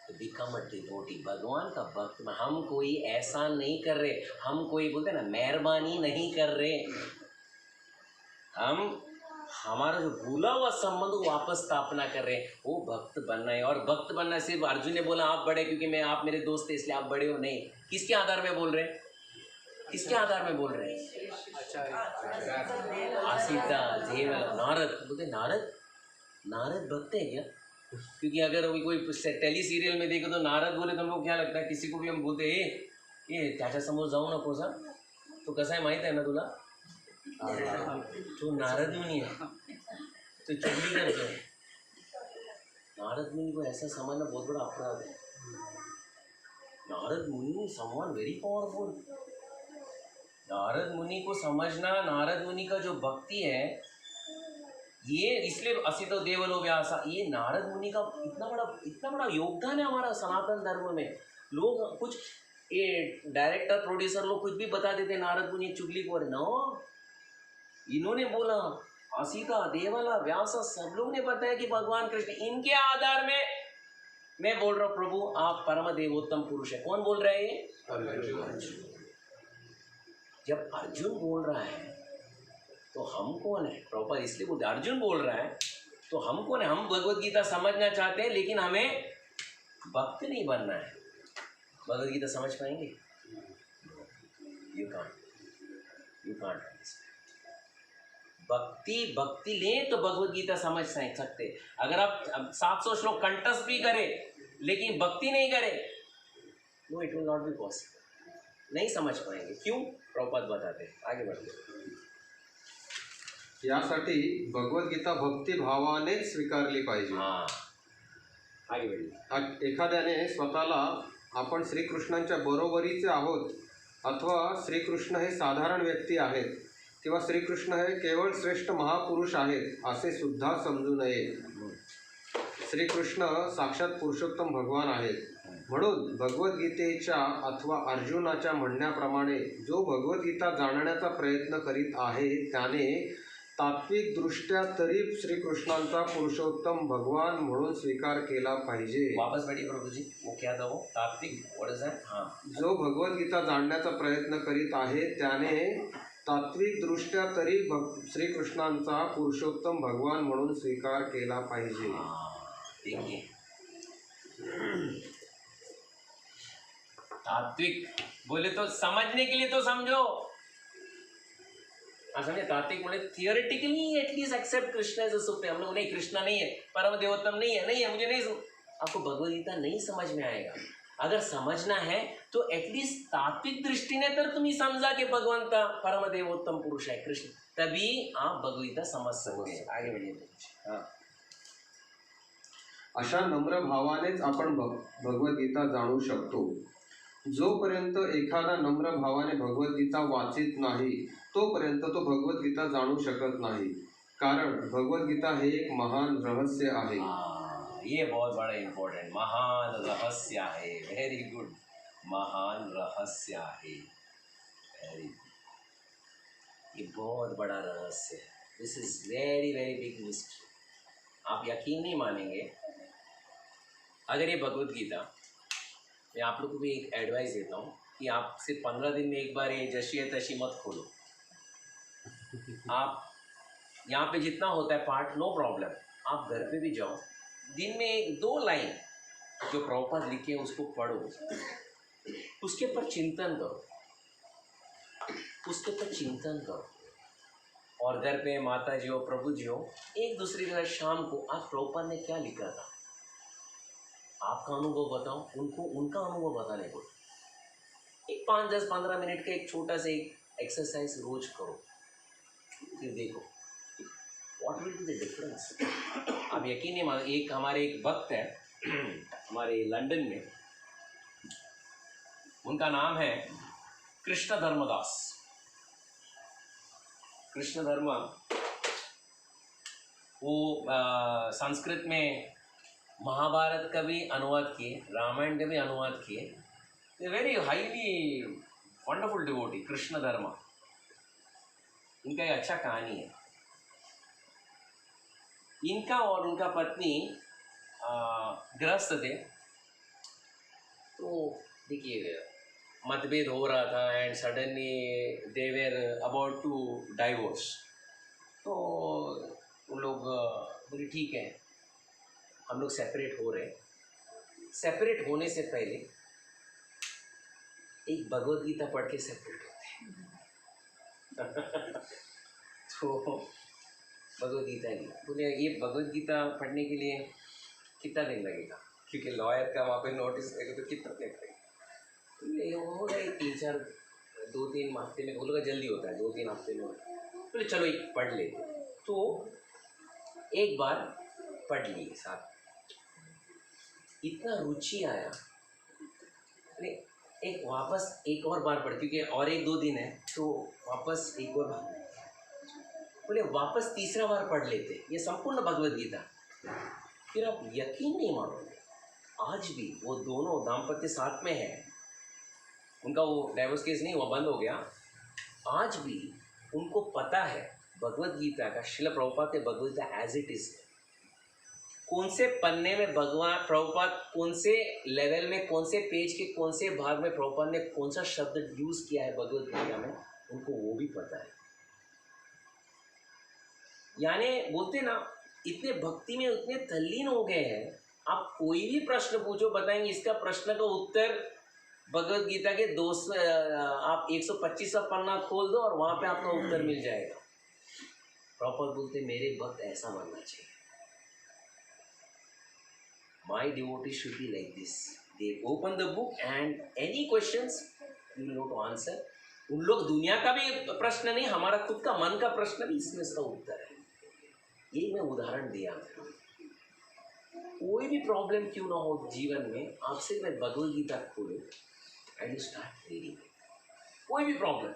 Speaker 6: To become a devotee, भगवान का भक्त. हम कोई ऐसा नहीं कर रहे, हम कोई बोलते ना मेहरबानी नहीं कर रहे, हम हमारा जो भूला हुआ संबंध को वापस स्थापना कर रहे हैं, वो भक्त बनना है. और भक्त बनना सिर्फ अर्जुन ने बोला आप बड़े क्योंकि मैं आप मेरे दोस्त थे इसलिए आप बड़े हो, नहीं. किसके आधार में बोल रहे हैं, किसके आधार में बोल रहे हैं? आसिता देवल नारद बोलते, नारद भक्त है क्या? क्योंकि अगर कोई टेली सीरियल में देखे तो नारद बोले तो हमको क्या लगता है, किसी को भी हम बोलते ये त्याच्या समोर जाऊ नको सा, तो कसं आहे माहीत आहे ना तुला, तो नारद मुनि है तो चुगली करते हैं. नारद मुनि को ऐसा समझना बहुत बड़ा अपराध है. नारद मुनि समवन वेरी पावरफुल. नारद मुनि को समझना, नारद मुनि का जो भक्ति है ये, इसलिए असितो देवलो व्यासा, ये नारद मुनि का इतना बड़ा योगदान है हमारा सनातन धर्म में. लोग कुछ ये डायरेक्टर प्रोड्यूसर लोग कुछ भी बता देते नारद मुनि चुगली को, नो, इन्होंने बोला असिता देवला व्यासा, सब लोग ने बताया कि भगवान कृष्ण, इनके आधार में मैं बोल रहा हूँ प्रभु आप परम देवोत्तम पुरुष है. कौन बोल रहा है ये? अर्जुन. जब अर्जुन बोल रहा है तो हम कौन है? प्रभुपाद इसलिए बोलते अर्जुन बोल रहा है तो हम कौन है? हम भगवद गीता समझना चाहते हैं लेकिन हमें भक्त नहीं बनना है. भगवद गीता समझ पाएंगे? You can't. भक्ति लें तो भगवद गीता समझ सकते. अगर आप 700 श्लोक कंठस्थ भी करें लेकिन भक्ति नहीं करें, no, it will not be possible. नहीं समझ पाएंगे. क्यों? प्रभुपाद बताते हैं. आगे बढ़ते.
Speaker 2: यासाठी भगवद्गीता भक्तिभावानेच स्वीकारली पाहिजे.
Speaker 6: हाँ, आगे बढ़िए.
Speaker 2: एखाद्याने स्वतःला आपण श्रीकृष्णांच्या बरोबरीचे आहोत अथवा श्रीकृष्ण हे साधारण व्यक्ती आहेत किंवा श्रीकृष्ण हे केवळ श्रेष्ठ महापुरुष आहेत असे सुद्धा समजू नये. श्रीकृष्ण साक्षात पुरुषोत्तम भगवान आहेत. म्हणून भगवद्गीतेच्या अथवा अर्जुनाच्या म्हणण्याप्रमाणे जो भगवद्गीता जाणण्याचा प्रयत्न करीत आहे त्याने तात्विकदृष्ट्या तरी श्रीकृष्णांचा पुरुषोत्तम भगवान म्हणून स्वीकार केला पाहिजे.
Speaker 6: वापस बैठिए प्रभु जी. वो क्या था वो तात्विक, व्हाट इज दैट? हाँ,
Speaker 2: जो भगवद्गीता जाणण्याचा प्रयत्न करीत आहे त्याने तात्विकदृष्ट्या तरी श्रीकृष्णांचा पुरुषोत्तम भगवान म्हणून स्वीकार केला पाहिजे.
Speaker 6: देखिए तात्विक बोले तो समझने के लिए तो समझो. हाँ समझे. तात्विक बोले theoretically at least accept Krishna as a supreme. हम लोग नहीं, कृष्ण नहीं है, परम देवोत्तम नहीं है, मुझे नहीं. आपको भगवद गीता नहीं समझ में आएगा. अगर समझना है तो एटलीस्ट तात्विक दृष्टीने तर तुम्ही समजा की भगवंत परम देवोत्तम पुरुष है कृष्ण, तभी आप भगवद गीता समझ सकते हैं. आगे बढ़िए. हाँ,
Speaker 2: अशा नम्र भावानेच आपण भगवद्गीता जाणू शकतो. जोपर्यंत एखादा नम्र भावाने भगवद्गीता वाचित नाही तोपर्यंत तो भगवद्गीता जाणू शकत नाही. कारण भगवद्गीता हे एक महान रहस्य आहे.
Speaker 6: ये बहुत बड़ा इम्पोर्टेंट महान रहस्य है. Very good. महान रहस्य है. Very good. ये बहुत बड़ा रहस्य है. This is very very big mystery. आप यकीन नहीं मानेंगे. अगर ये भगवद गीता, मैं आप लोग को भी एक एडवाइस देता हूँ कि आप सिर्फ 15 दिन में एक बार ये जशी है तशी मत खोलो. आप यहाँ पे जितना होता है पाठ, नो प्रॉब्लम, आप घर पे भी जाओ, दिन में 2 लाइन जो प्रभुपाद लिखे हैं उसको पढ़ो, उसके ऊपर चिंतन करो, और घर पे माता जी हो, प्रभु जी हो, एक दूसरे के साथ शाम को आज प्रभुपाद ने क्या लिखा था आपका अनुभव बताओ, उनको उनका अनुभव बताने को. एक 5, 10, 15 मिनट का एक छोटा सा एक एक्सरसाइज रोज करो, फिर देखो what will be the difference. आप यकीन नहीं मानो. एक हमारे एक भक्त है हमारे लंदन में, उनका नाम है कृष्ण धर्मदास. कृष्ण धर्म, वो संस्कृत में महाभारत का भी अनुवाद किए, रामायण का भी अनुवाद किए. Very highly wonderful devotee. Krishna धर्म, इनका एक अच्छा कहानी है. इनका और उनका पत्नी गृहस्थ थे। तो देखिए मतभेद हो रहा था and suddenly they were about to divorce. तो उन लोग बोले ठीक है हम लोग सेपरेट हो रहे हैं। सेपरेट होने से पहले एक भगवद गीता पढ़ के सेपरेट होते हैं। तो भगवद गीता की बोले ये भगवद गीता पढ़ने के लिए कितना दिन लगेगा, क्योंकि लॉयर का वहाँ पे नोटिस लगेगा तो कितना दिन लगेगा। ये हो गए 2-3 हफ्ते में, बोलेगा जल्दी होता है 2-3 हफ्ते में। बोले चलो एक पढ़ लेते। तो एक बार पढ़ लिए साथ, इतना रुचि आया, एक वापस एक और बार पढ़, क्योंकि और 1-2 दिन है तो वापस एक और बार बोले वापस तीसरा बार पढ़ लेते ये संपूर्ण भगवद गीता। फिर आप यकीन नहीं मानोगे, आज भी वो दोनों दाम्पत्य साथ में है, उनका वो डाइवोर्स केस नहीं हुआ, बंद हो गया। आज भी उनको पता है भगवद गीता का, श्रील प्रभुपाद के Bhagavad Gita as it is, कौन से पन्ने में भगवान प्रभुपाद, कौन से लेवल में, कौन से पेज के कौन से भाग में प्रभुपाद ने कौन सा शब्द यूज किया है भगवद गीता में, उनको वो भी पता है। यानी बोलते ना इतने भक्ति में इतने तल्लीन हो गए हैं, आप कोई भी प्रश्न पूछो बताएंगे इसका प्रश्न का उत्तर भगवद गीता के 200 आप 125 पन्ना खोल दो और वहाँ पे आपका उत्तर मिल जाएगा। प्रॉपर बोलते मेरे भक्त ऐसा मानना चाहिए, my devotee should be like this, they open the book and any questions you know to answer. उन लोग दुनिया का भी प्रश्न नहीं, हमारा खुद का मन का प्रश्न भी इसमें इसका उत्तर है। ये मैं उदाहरण दिया। कोई भी प्रॉब्लम क्यों ना हो जीवन में, आपसे मैं भगवद गीता खोलो एंड स्टार्ट रीडिंग, कोई भी प्रॉब्लम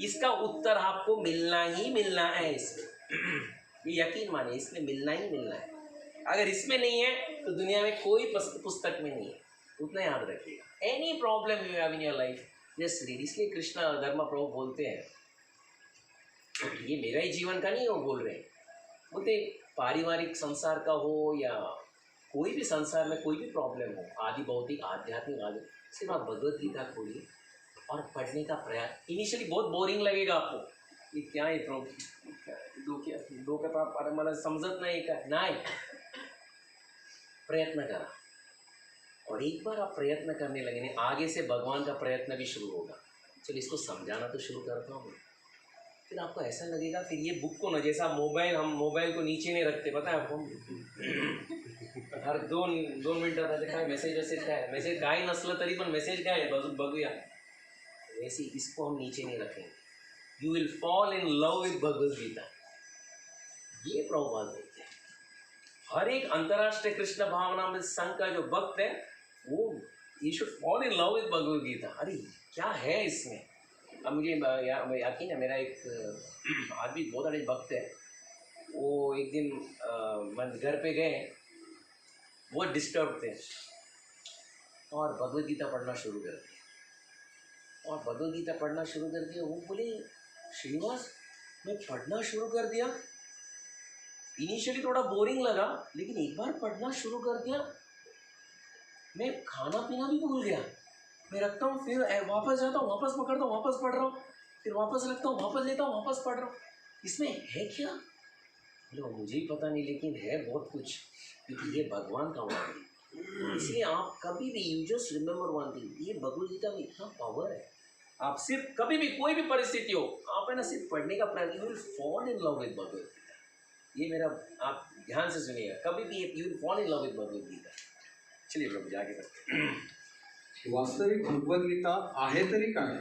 Speaker 6: इसका उत्तर आपको मिलना ही मिलना है। इसमें ये यकीन मानिए, इसमें मिलना ही मिलना है। अगर इसमें नहीं है तो दुनिया में कोई पुस्तक में नहीं है, उतना याद रखिएगा। Any problem you have in your life just read. इसलिए कृष्णा धर्म प्रभु बोलते हैं, ये मेरा ही जीवन का नहीं है वो बोल रहे हैं, बोलते पारिवारिक संसार का हो या कोई भी संसार में कोई भी प्रॉब्लम हो, आदि भौतिक आध्यात्मिक आदि, सिर्फ आप भगवद गीता खोलिए और पढ़ने का प्रयास। इनिशियली बहुत बोरिंग लगेगा आपको, ये क्या है दो के पास मला समझत नहीं का नहीं, प्रयत्न करा। और एक बार आप प्रयत्न करने लगे, आगे से भगवान का प्रयत्न भी शुरू होगा। चलो इसको समझाना तो शुरू करता हूँ, फिर आपको ऐसा लगेगा, फिर ये बुक को ना, जैसा मोबाइल, हम मोबाइल को नीचे नहीं रखते, पता है आपको, हर 2 मिनट काय मेसेज काय, मेसेज काय नसलं तरी पण मेसेज काय बघूया, वैसे इसको हम नीचे नहीं रखेंगे। You will fall in love with Bhagavad Gita, ये प्रभुपाद बोलते हैं। हर एक अंतर्राष्ट्रीय कृष्ण भावनामृत संघ का जो भक्त है वो you should fall in love with Bhagavad Gita. अरे क्या है इसमें। अब मुझे यकीन है, मेरा एक आदमी बहुत बड़े भक्त है, वो एक दिन मैं घर पे गए, वो डिस्टर्ब थे और भगवद गीता पढ़ना शुरू कर दिया। और भगवद गीता पढ़ना शुरू कर दिया, वो बोले श्रीनिवास मैं पढ़ना शुरू कर दिया, इनिशियली थोड़ा बोरिंग लगा, लेकिन एक बार पढ़ना शुरू कर दिया मैं खाना पीना भी भूल गया। मैं रखता हूँ, फिर वापस जाता हूँ, वापस पकड़ता हूँ, वापस पढ़ रहा हूँ, फिर वापस रखता हूँ, वापस लेता हूँ, वापस पढ़ रहा हूँ। इसमें है क्या? बोलो मुझे ही पता नहीं, लेकिन है बहुत कुछ, क्योंकि ये भगवान का वाणी है। इसलिए आप कभी भी you just remember one thing, ये भगवद गीता में इतना पावर है। आप सिर्फ कभी भी कोई भी परिस्थिति हो, आप है ना सिर्फ पढ़ने का प्रयास, you will fall in love with Bhagavad Gita. ये मेरा आप ध्यान से सुनिएगा, कभी भी you will fall in love with Bhagavad Gita. चलिए प्रभु आगे बढ़ते हैं।
Speaker 2: वास्तविक भगवद गीता आहे तरी काय?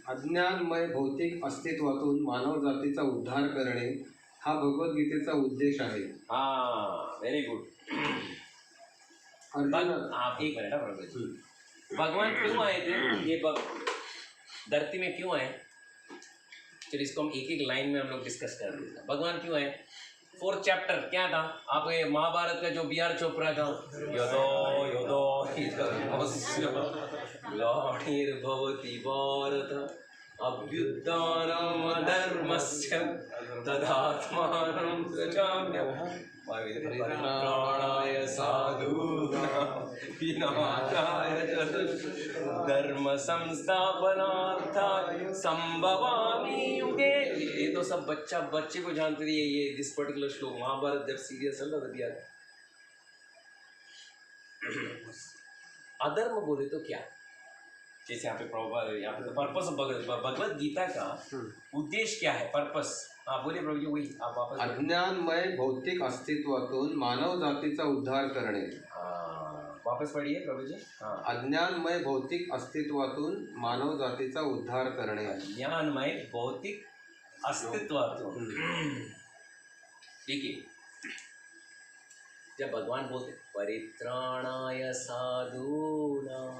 Speaker 2: अज्ञानमय भौतिक अस्तित्वातून मानव जातीचा उद्धार करणे हा भगवद गीतेचा उद्देश आहे।
Speaker 6: हाँ वेरी गुड। आप एक मिनट, भगवान क्यों आए थे, ये धरती में क्यों आए? चलिए इसको हम एक एक लाइन में हम लोग डिस्कस कर देते हैं। भगवान क्यों आए? 4th चैप्टर क्या था आपको, ये महाभारत का जो B.R. चोपड़ा का योदो लॉर्डीर्भवति भारत अभ्युत्थानम् अधर्मस्य तदात्मानं सृजाम्यहम् परित्राणाय साधूनां विनाशाय च धर्म संस्थापनार्थाय संभवामि युगे। ये तो सब बच्चे को जानते थे ये दिस पर्टिकुलर श्लोक महाभारत जब सीरियल चल रहा था दिया। अधर्म बोले तो क्या, जैसे यहाँ पे प्रभुपाद यहाँ पे तो पर्पस भगवत गीता का उद्देश्य क्या है, पर्पस। हाँ बोलिए प्रभु जी, वही आप वापस।
Speaker 2: अज्ञानमय भौतिक अस्तित्वातून मानव जातीचा उद्धार करणे।
Speaker 6: वापस पढ़िए प्रभु जी। हाँ,
Speaker 2: अज्ञानमय भौतिक अस्तित्वातून मानव जातीचा उद्धार करणे।
Speaker 6: ज्ञानमय भौतिक अस्तित्वातून। देखिए जब भगवान बोलते परित्राणाय साधूनां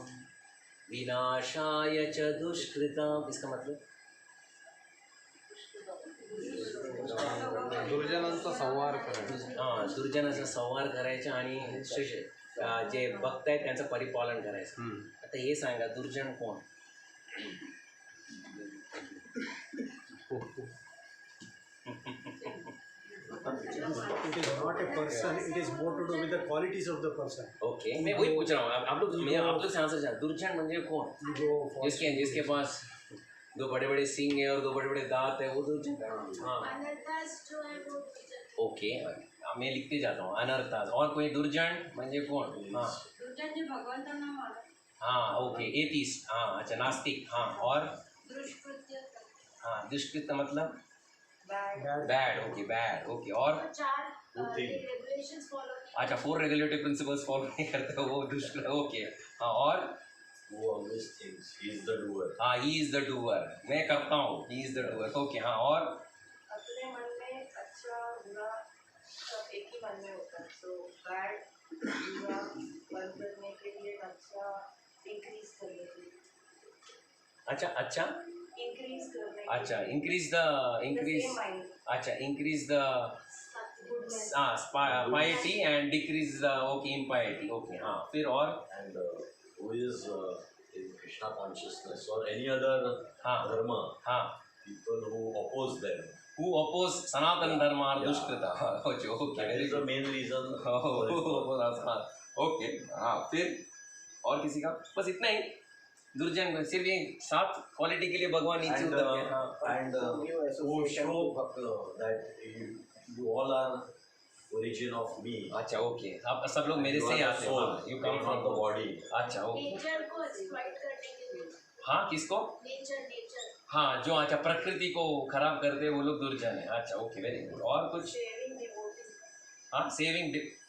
Speaker 6: विनाशाय च दुष्कृताम्, इसका मतलब
Speaker 2: दुर्जनांचा संहार करणे।
Speaker 6: हां, दुर्जनाचा संहार करायचा आणि जे भक्त आहेत त्यांचं परिपालन करायचं। आता हे सांगा दुर्जन कोण?
Speaker 3: It is not a person, it is more to do with the qualities of the person.
Speaker 6: Okay, मैं वही पूछ रहा हूँ आप लोग से आंसर चाह। दुर्जन म्हणजे कोण? जिसके पास दो बड़े बड़े सींग है और दो बड़े बड़े दांत है वो दुर्जन। हाँ
Speaker 4: अनर्थास जो है वो दुर्जन।
Speaker 6: ओके, मैं लिखते जाता हूँ अनर्थास। और कोई दुर्जन म्हणजे कोण? हाँ
Speaker 4: दुर्जन जो भगवंतांना मानत
Speaker 6: हाँ ओके, एथीस्ट। हाँ अच्छा, नास्तिक। हाँ और
Speaker 4: दुष्कृत्य
Speaker 6: हाँ दुष्कृत्य मतलब
Speaker 4: bad
Speaker 6: bad. Okay bad. Okay और
Speaker 4: 4 रेगुलेशंस फॉलो नहीं।
Speaker 6: अच्छा 4 रेगुलेटरी प्रिंसिपल्स फॉलो नहीं करते हो वो दुष्कृत्य। ओके हाँ और
Speaker 7: Who always thinks he is the doer.
Speaker 6: हाँ ही इज द डूअर, मैं करता हूँ, he is the doer. Okay हाँ और
Speaker 8: अपने मन में अच्छा बुरा सब एक ही मन में होता है, तो बैड बुरा बंद करने के लिए अच्छा इंक्रीज करने के लिए
Speaker 6: अच्छा
Speaker 8: इंक्रीज करने के
Speaker 6: अच्छा
Speaker 8: लिए
Speaker 6: इंक्रीज द
Speaker 8: माइंड
Speaker 6: अच्छा increase the
Speaker 4: goodness
Speaker 6: piety and decrease the okay impiety. Okay हाँ फिर और
Speaker 7: And who is in Krishna consciousness or any other
Speaker 6: हाँ
Speaker 7: dharma,
Speaker 6: हाँ
Speaker 7: people who oppose them.
Speaker 6: who oppose Sanatan Dharma और दुष्कृता। Okay
Speaker 7: That is the main reason.
Speaker 6: Okay हाँ फिर और किसी का? बस इतना ही दुर्जन में सिर्फ ये 7 क्वालिटी के लिए भगवान नीचे
Speaker 7: And,
Speaker 6: उतर गए। हाँ
Speaker 7: who show that you all are origin of me.
Speaker 6: अच्छा ओके, आप सब लोग मेरे से ही आते हो, you come from the
Speaker 7: body.
Speaker 6: अच्छा ओके
Speaker 4: नेचर को एक्सप्लॉइट करने के लिए।
Speaker 6: हाँ किसको?
Speaker 4: नेचर
Speaker 6: हाँ जो अच्छा प्रकृति को खराब करते हैं वो लोग दुर्जन है। अच्छा ओके वेरी गुड। और कुछ?
Speaker 8: Sharing devotees.
Speaker 6: हाँ सेविंग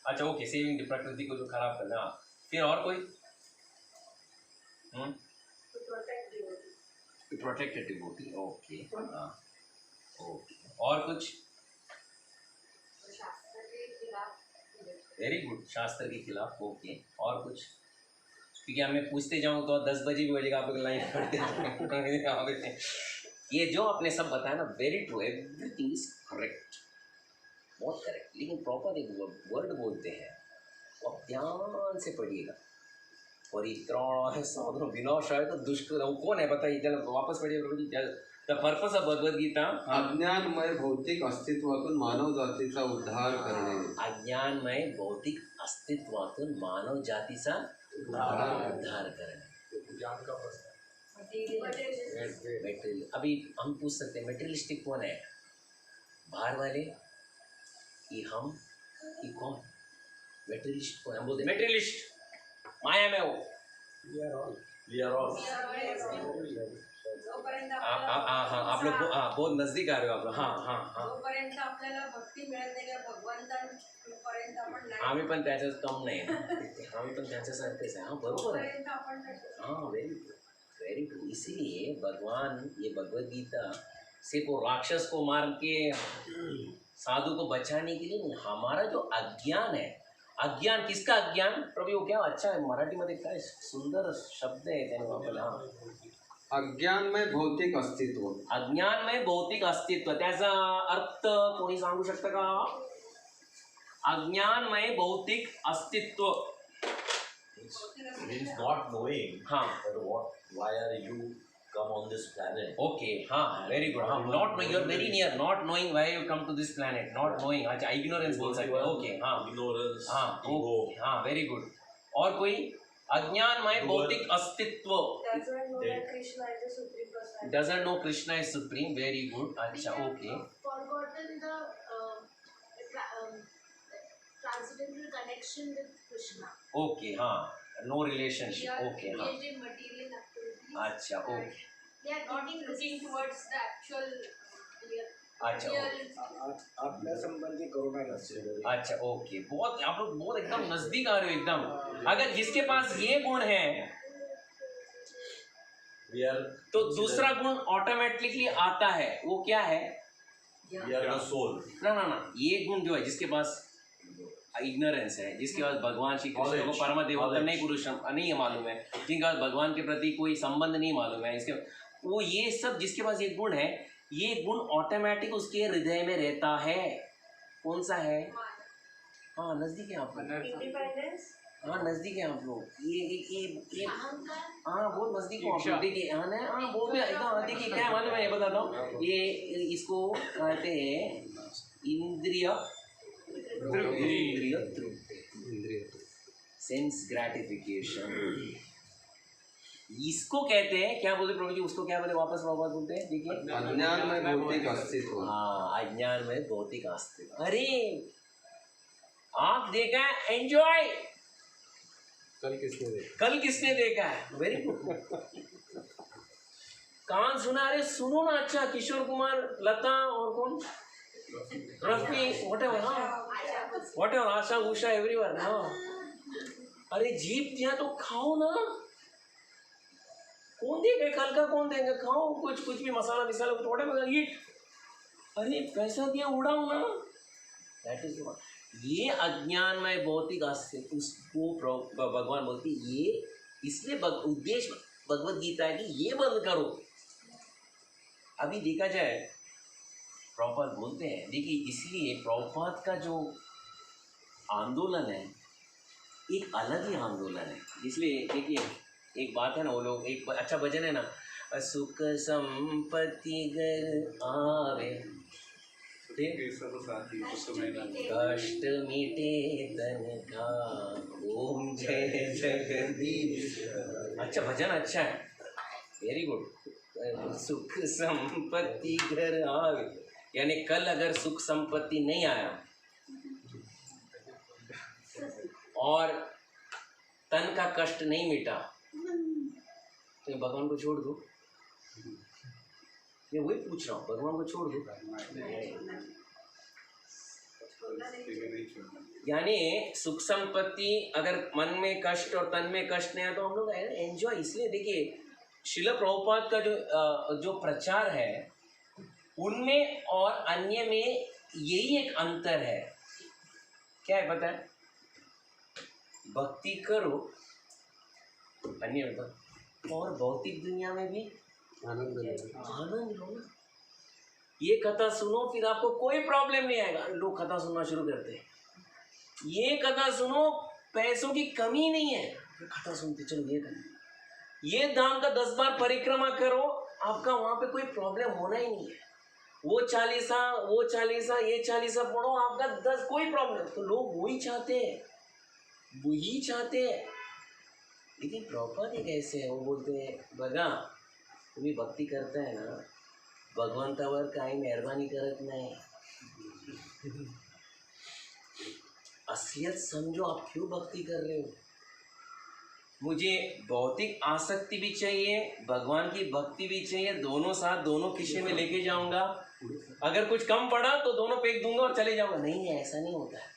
Speaker 6: अच्छा ओके सेविंग प्रकृति को जो खराब करना। हाँ फिर और कोई?
Speaker 8: To protect devotees.
Speaker 6: Protected devotee. Okay हाँ ओके और कुछ?
Speaker 8: शास्त्र के खिलाफ।
Speaker 6: वेरी गुड, शास्त्र के खिलाफ। ओके और कुछ? क्योंकि मैं पूछते जाऊँ तो 10 बजे भी बजेगा, आप लोग लाइन पढ़ते। ये जो आपने सब बताया ना very true, everything is correct, बहुत करेक्ट। लेकिन प्रॉपर एक वर्ड बोलते हैं और ध्यान से पढ़िएगा। परित्राणाय साधूनां विनाशाय च दुष्कृताम्। कौन है बताइए, चलो वापस पढ़िए प्रभु जी। The purpose of Bhagavad Gita
Speaker 2: अज्ञानमय भौतिक अस्तित्वातून मानव जातीचा उद्धार करणे।
Speaker 6: अज्ञानमय भौतिक अस्तित्वातून मानव जातीचा उद्धार करणे। मेटेरियल अभी हम पूछ सकते हैं मेटेरियलिस्टिक कौन है? बाहर वाले कि हम कि कौन? मेटेरियलिस्ट कौन? हम बोलते मेटेरियलिस्ट माया में हो।
Speaker 7: We are all.
Speaker 8: जोपर्यंत
Speaker 6: आप लोग बहुत नजदीक आ रहे हो आप लोग। हाँ
Speaker 8: जोपर्यंत आपल्याला भक्ती मिळत नाही त्या भगवंतांपर्यंत आपण नाही,
Speaker 6: आम्ही पण त्याच्यात कम नाही ना, आम्ही पण त्याच्यासारखेच आहे। हाँ बरोबर है।
Speaker 8: तोपर्यंत आपण तसंच.
Speaker 6: हाँ वेरी गुड। इसीलिए भगवान ये भगवद गीता सिर्फ वो राक्षस को मार के साधु को बचाने के लिए नहीं, हमारा जो अज्ञान है, अज्ञान किसका अज्ञान प्रभु? वो क्या अच्छा है मराठीमध्ये काय सुंदर शब्द आहे त्याने वापरला। हाँ
Speaker 2: अज्ञानमय भौतिक अस्तित्व।
Speaker 6: अज्ञानमय भौतिक अस्तित्व, त्याचा अर्थ कोणी सांगू शकतं का? अज्ञानमय भौतिक अस्तित्व
Speaker 7: Means not knowing
Speaker 6: हाँ
Speaker 7: that why are you come on this planet.
Speaker 6: Okay, very good. Not knowing, you're very near. Not knowing why you come to this planet. Not knowing. अच्छा, ignorance बोल सकते हैं. Okay,
Speaker 7: Ignorance,
Speaker 6: okay,
Speaker 7: ego.
Speaker 6: very good. और कोई अज्ञानमय भौतिक अस्तित्व.
Speaker 8: Doesn't know that Krishna is the supreme personality.
Speaker 6: Doesn't know Krishna is supreme. Very good. अच्छा, okay.
Speaker 4: Forgotten the transcendental connection with Krishna.
Speaker 6: Okay, no relationship. Okay,
Speaker 4: Engaged in material activities.
Speaker 6: अच्छा, okay.
Speaker 4: They are not looking towards the actual real.
Speaker 6: अच्छा,
Speaker 3: आपल्या संबंधी करुणा नसते.
Speaker 6: अच्छा, ओके. बहुत आप लोग बहुत एकदम नजदीक आ रहे हो एकदम. अगर जिसके पास ये गुण है तो दूसरा गुण ऑटोमेटिकली आता है. वो क्या है?
Speaker 7: We are the soul.
Speaker 6: ना, ये गुण जो है जिसके पास इग्नोरेंस है, जिसके पास भगवान श्री कृष्ण को परम देवता नहीं पुरुष नहीं मालूम है, जिनके पास भगवान के प्रति कोई संबंध नहीं मालूम है, इसके वो ये सब जिसके पास ये गुण है, ये गुण ऑटोमेटिक उसके हृदय में रहता है. कौन सा है? नजदीक है आप लोग.
Speaker 8: Independence.
Speaker 6: नजदीक है आप लोग. ये
Speaker 4: अहंकार.
Speaker 6: बहुत नजदीक हो आप लोग. देखिए वो भी एकदम देखिए क्या मालूम है, ये बताता हूँ. ये इसको कहते हैं इंद्रिय सेंस ग्रेटिफिकेशन. इसको कहते हैं क्या बोलते प्रभु जी? उसको क्या बोले? वापस बोलते हैं. देखिए
Speaker 2: अज्ञान में भौतिक अस्तित्व.
Speaker 6: अज्ञान में भौतिक अस्तित्व. अरे आप देखा है? एंजॉय. कल किसने देखा है? Very good. कान सुना रहे, सुनो ना. अच्छा, किशोर कुमार, लता और कौन? रफी, whatever, आशा उषा एवरीवन. अरे जीप दिया तो खाओ ना. कौन देगा कल का? कौन देगा? खाओ कुछ भी मसाला whatever eat. अरे पैसा दिया उड़ाओ ना. दैट इज ये अज्ञान में भौतिक अस्तित्व. उसको भगवान बोलते ये, इसलिए उद्देश्य भगवत गीता है कि ये बंद करो. अभी देखा जाए प्रभुपाद बोलते हैं, देखिए इसलिए प्रभुपाद का जो आंदोलन है एक अलग ही आंदोलन है. इसलिए देखिए एक बात है ना, वो लोग एक अच्छा भजन है ना, सुख संपत्ति घर आवे कष्ट मिटे तन का ओम जय जगदीश. अच्छा भजन अच्छा है. Very good. सुख संपत्ति घर आवे, यानी कल अगर सुख संपत्ति नहीं आया और तन का कष्ट नहीं मिटा तो भगवान को छोड़ दो. मैं वही पूछ रहा हूँ, भगवान को छोड़ दो. यानी सुख संपत्ति अगर मन में कष्ट और तन में कष्ट नहीं आया तो हम लोग एंजॉय. इसलिए देखिए श्रील प्रभुपाद का जो प्रचार है उनमें और अन्य में यही एक अंतर है. क्या है पता है? भक्ति करो अन्य में और भौतिक दुनिया में भी आनंद लो ना. ये कथा सुनो फिर आपको कोई प्रॉब्लम नहीं आएगा. लोग कथा सुनना शुरू करते हैं. ये कथा सुनो, पैसों की कमी नहीं है, कथा सुनते चलो. ये कथा, ये धाम का 10 बार परिक्रमा करो, आपका वहाँ पे कोई प्रॉब्लम होना ही नहीं है. वो चालीसा ये चालीसा पढ़ो, आपका 10 कोई प्रॉब्लम. तो लोग वही चाहते हैं. लेकिन प्रॉपर ही कैसे है? वो बोलते हैं बघा तुम्ही भक्ती करताय ना, भगवंतावर काही मेहरबानी करत नाही. असलियत समझो, आप क्यों भक्ति कर रहे हो. मुझे भौतिक आसक्ति भी चाहिए, भगवान की भक्ति भी चाहिए, दोनों साथ, दोनों खिस्से में लेके जाऊंगा. अगर कुछ कम पड़ा तो दोनों फेंक दूंगा और चले जाऊंगा. नहीं, ऐसा नहीं होता है.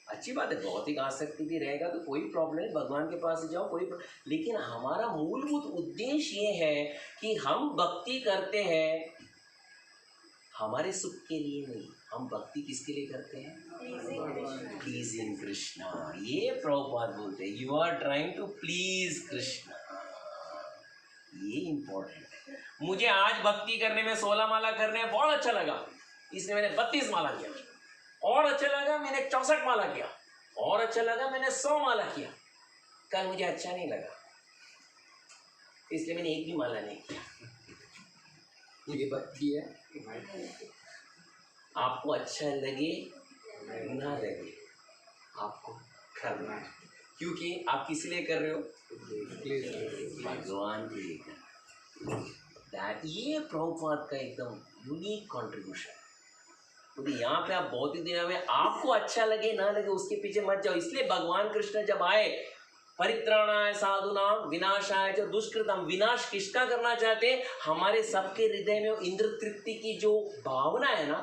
Speaker 6: अच्छी बात है, भौतिक आसक्ति भी रहेगा तो कोई प्रॉब्लम नहीं, भगवान के पास जाओ लेकिन हमारा मूलभूत उद्देश्य ये है कि हम भक्ति करते हैं हमारे सुख के लिए नहीं. हम भक्ति किसके लिए करते हैं? प्लीजिंग कृष्णा. ये प्रभुपाद बोलते हैं you are trying to please Krishna. ये इम्पोर्टेंट है. मुझे आज भक्ति करने में 16 माला करने में बहुत अच्छा लगा, इसलिए मैंने 32 माला किया. और अच्छा लगा मैंने 64 माला किया. और अच्छा लगा मैंने 100 माला किया. कल मुझे अच्छा नहीं लगा. इसलिए मैंने एक भी माला नहीं किया।
Speaker 7: ये भक्ति है।
Speaker 6: आपको अच्छा लगे ना लगे, आपको करना है, क्योंकि आप किस लिए कर रहे हो? भगवान के लिए कर रहे हो। दैट ये प्रभुपाद का एकदम यूनिक कंट्रीब्यूशन। क्योंकि यहाँ पे आप भौतिक दुनिया में आपको अच्छा लगे ना लगे उसके पीछे मत जाओ। इसलिए भगवान कृष्ण जब आए, परित्राणाय साधुनाम विनाशाय जो दुष्कृतम, विनाश किसका करना चाहते हैं? हमारे सबके हृदय में इंद्र तृप्ति की जो भावना है ना,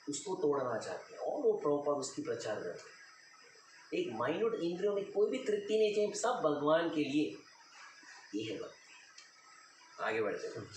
Speaker 6: उसको तोड़ना चाहते हैं, और वो प्रभुपाद उसकी प्रचार करते हैं। एक माइन्यूट इंद्रियों में कोई भी तृप्ति नहीं चाहिए, सब भगवान के लिए। ये है भक्ति। आगे बढ़ते हैं।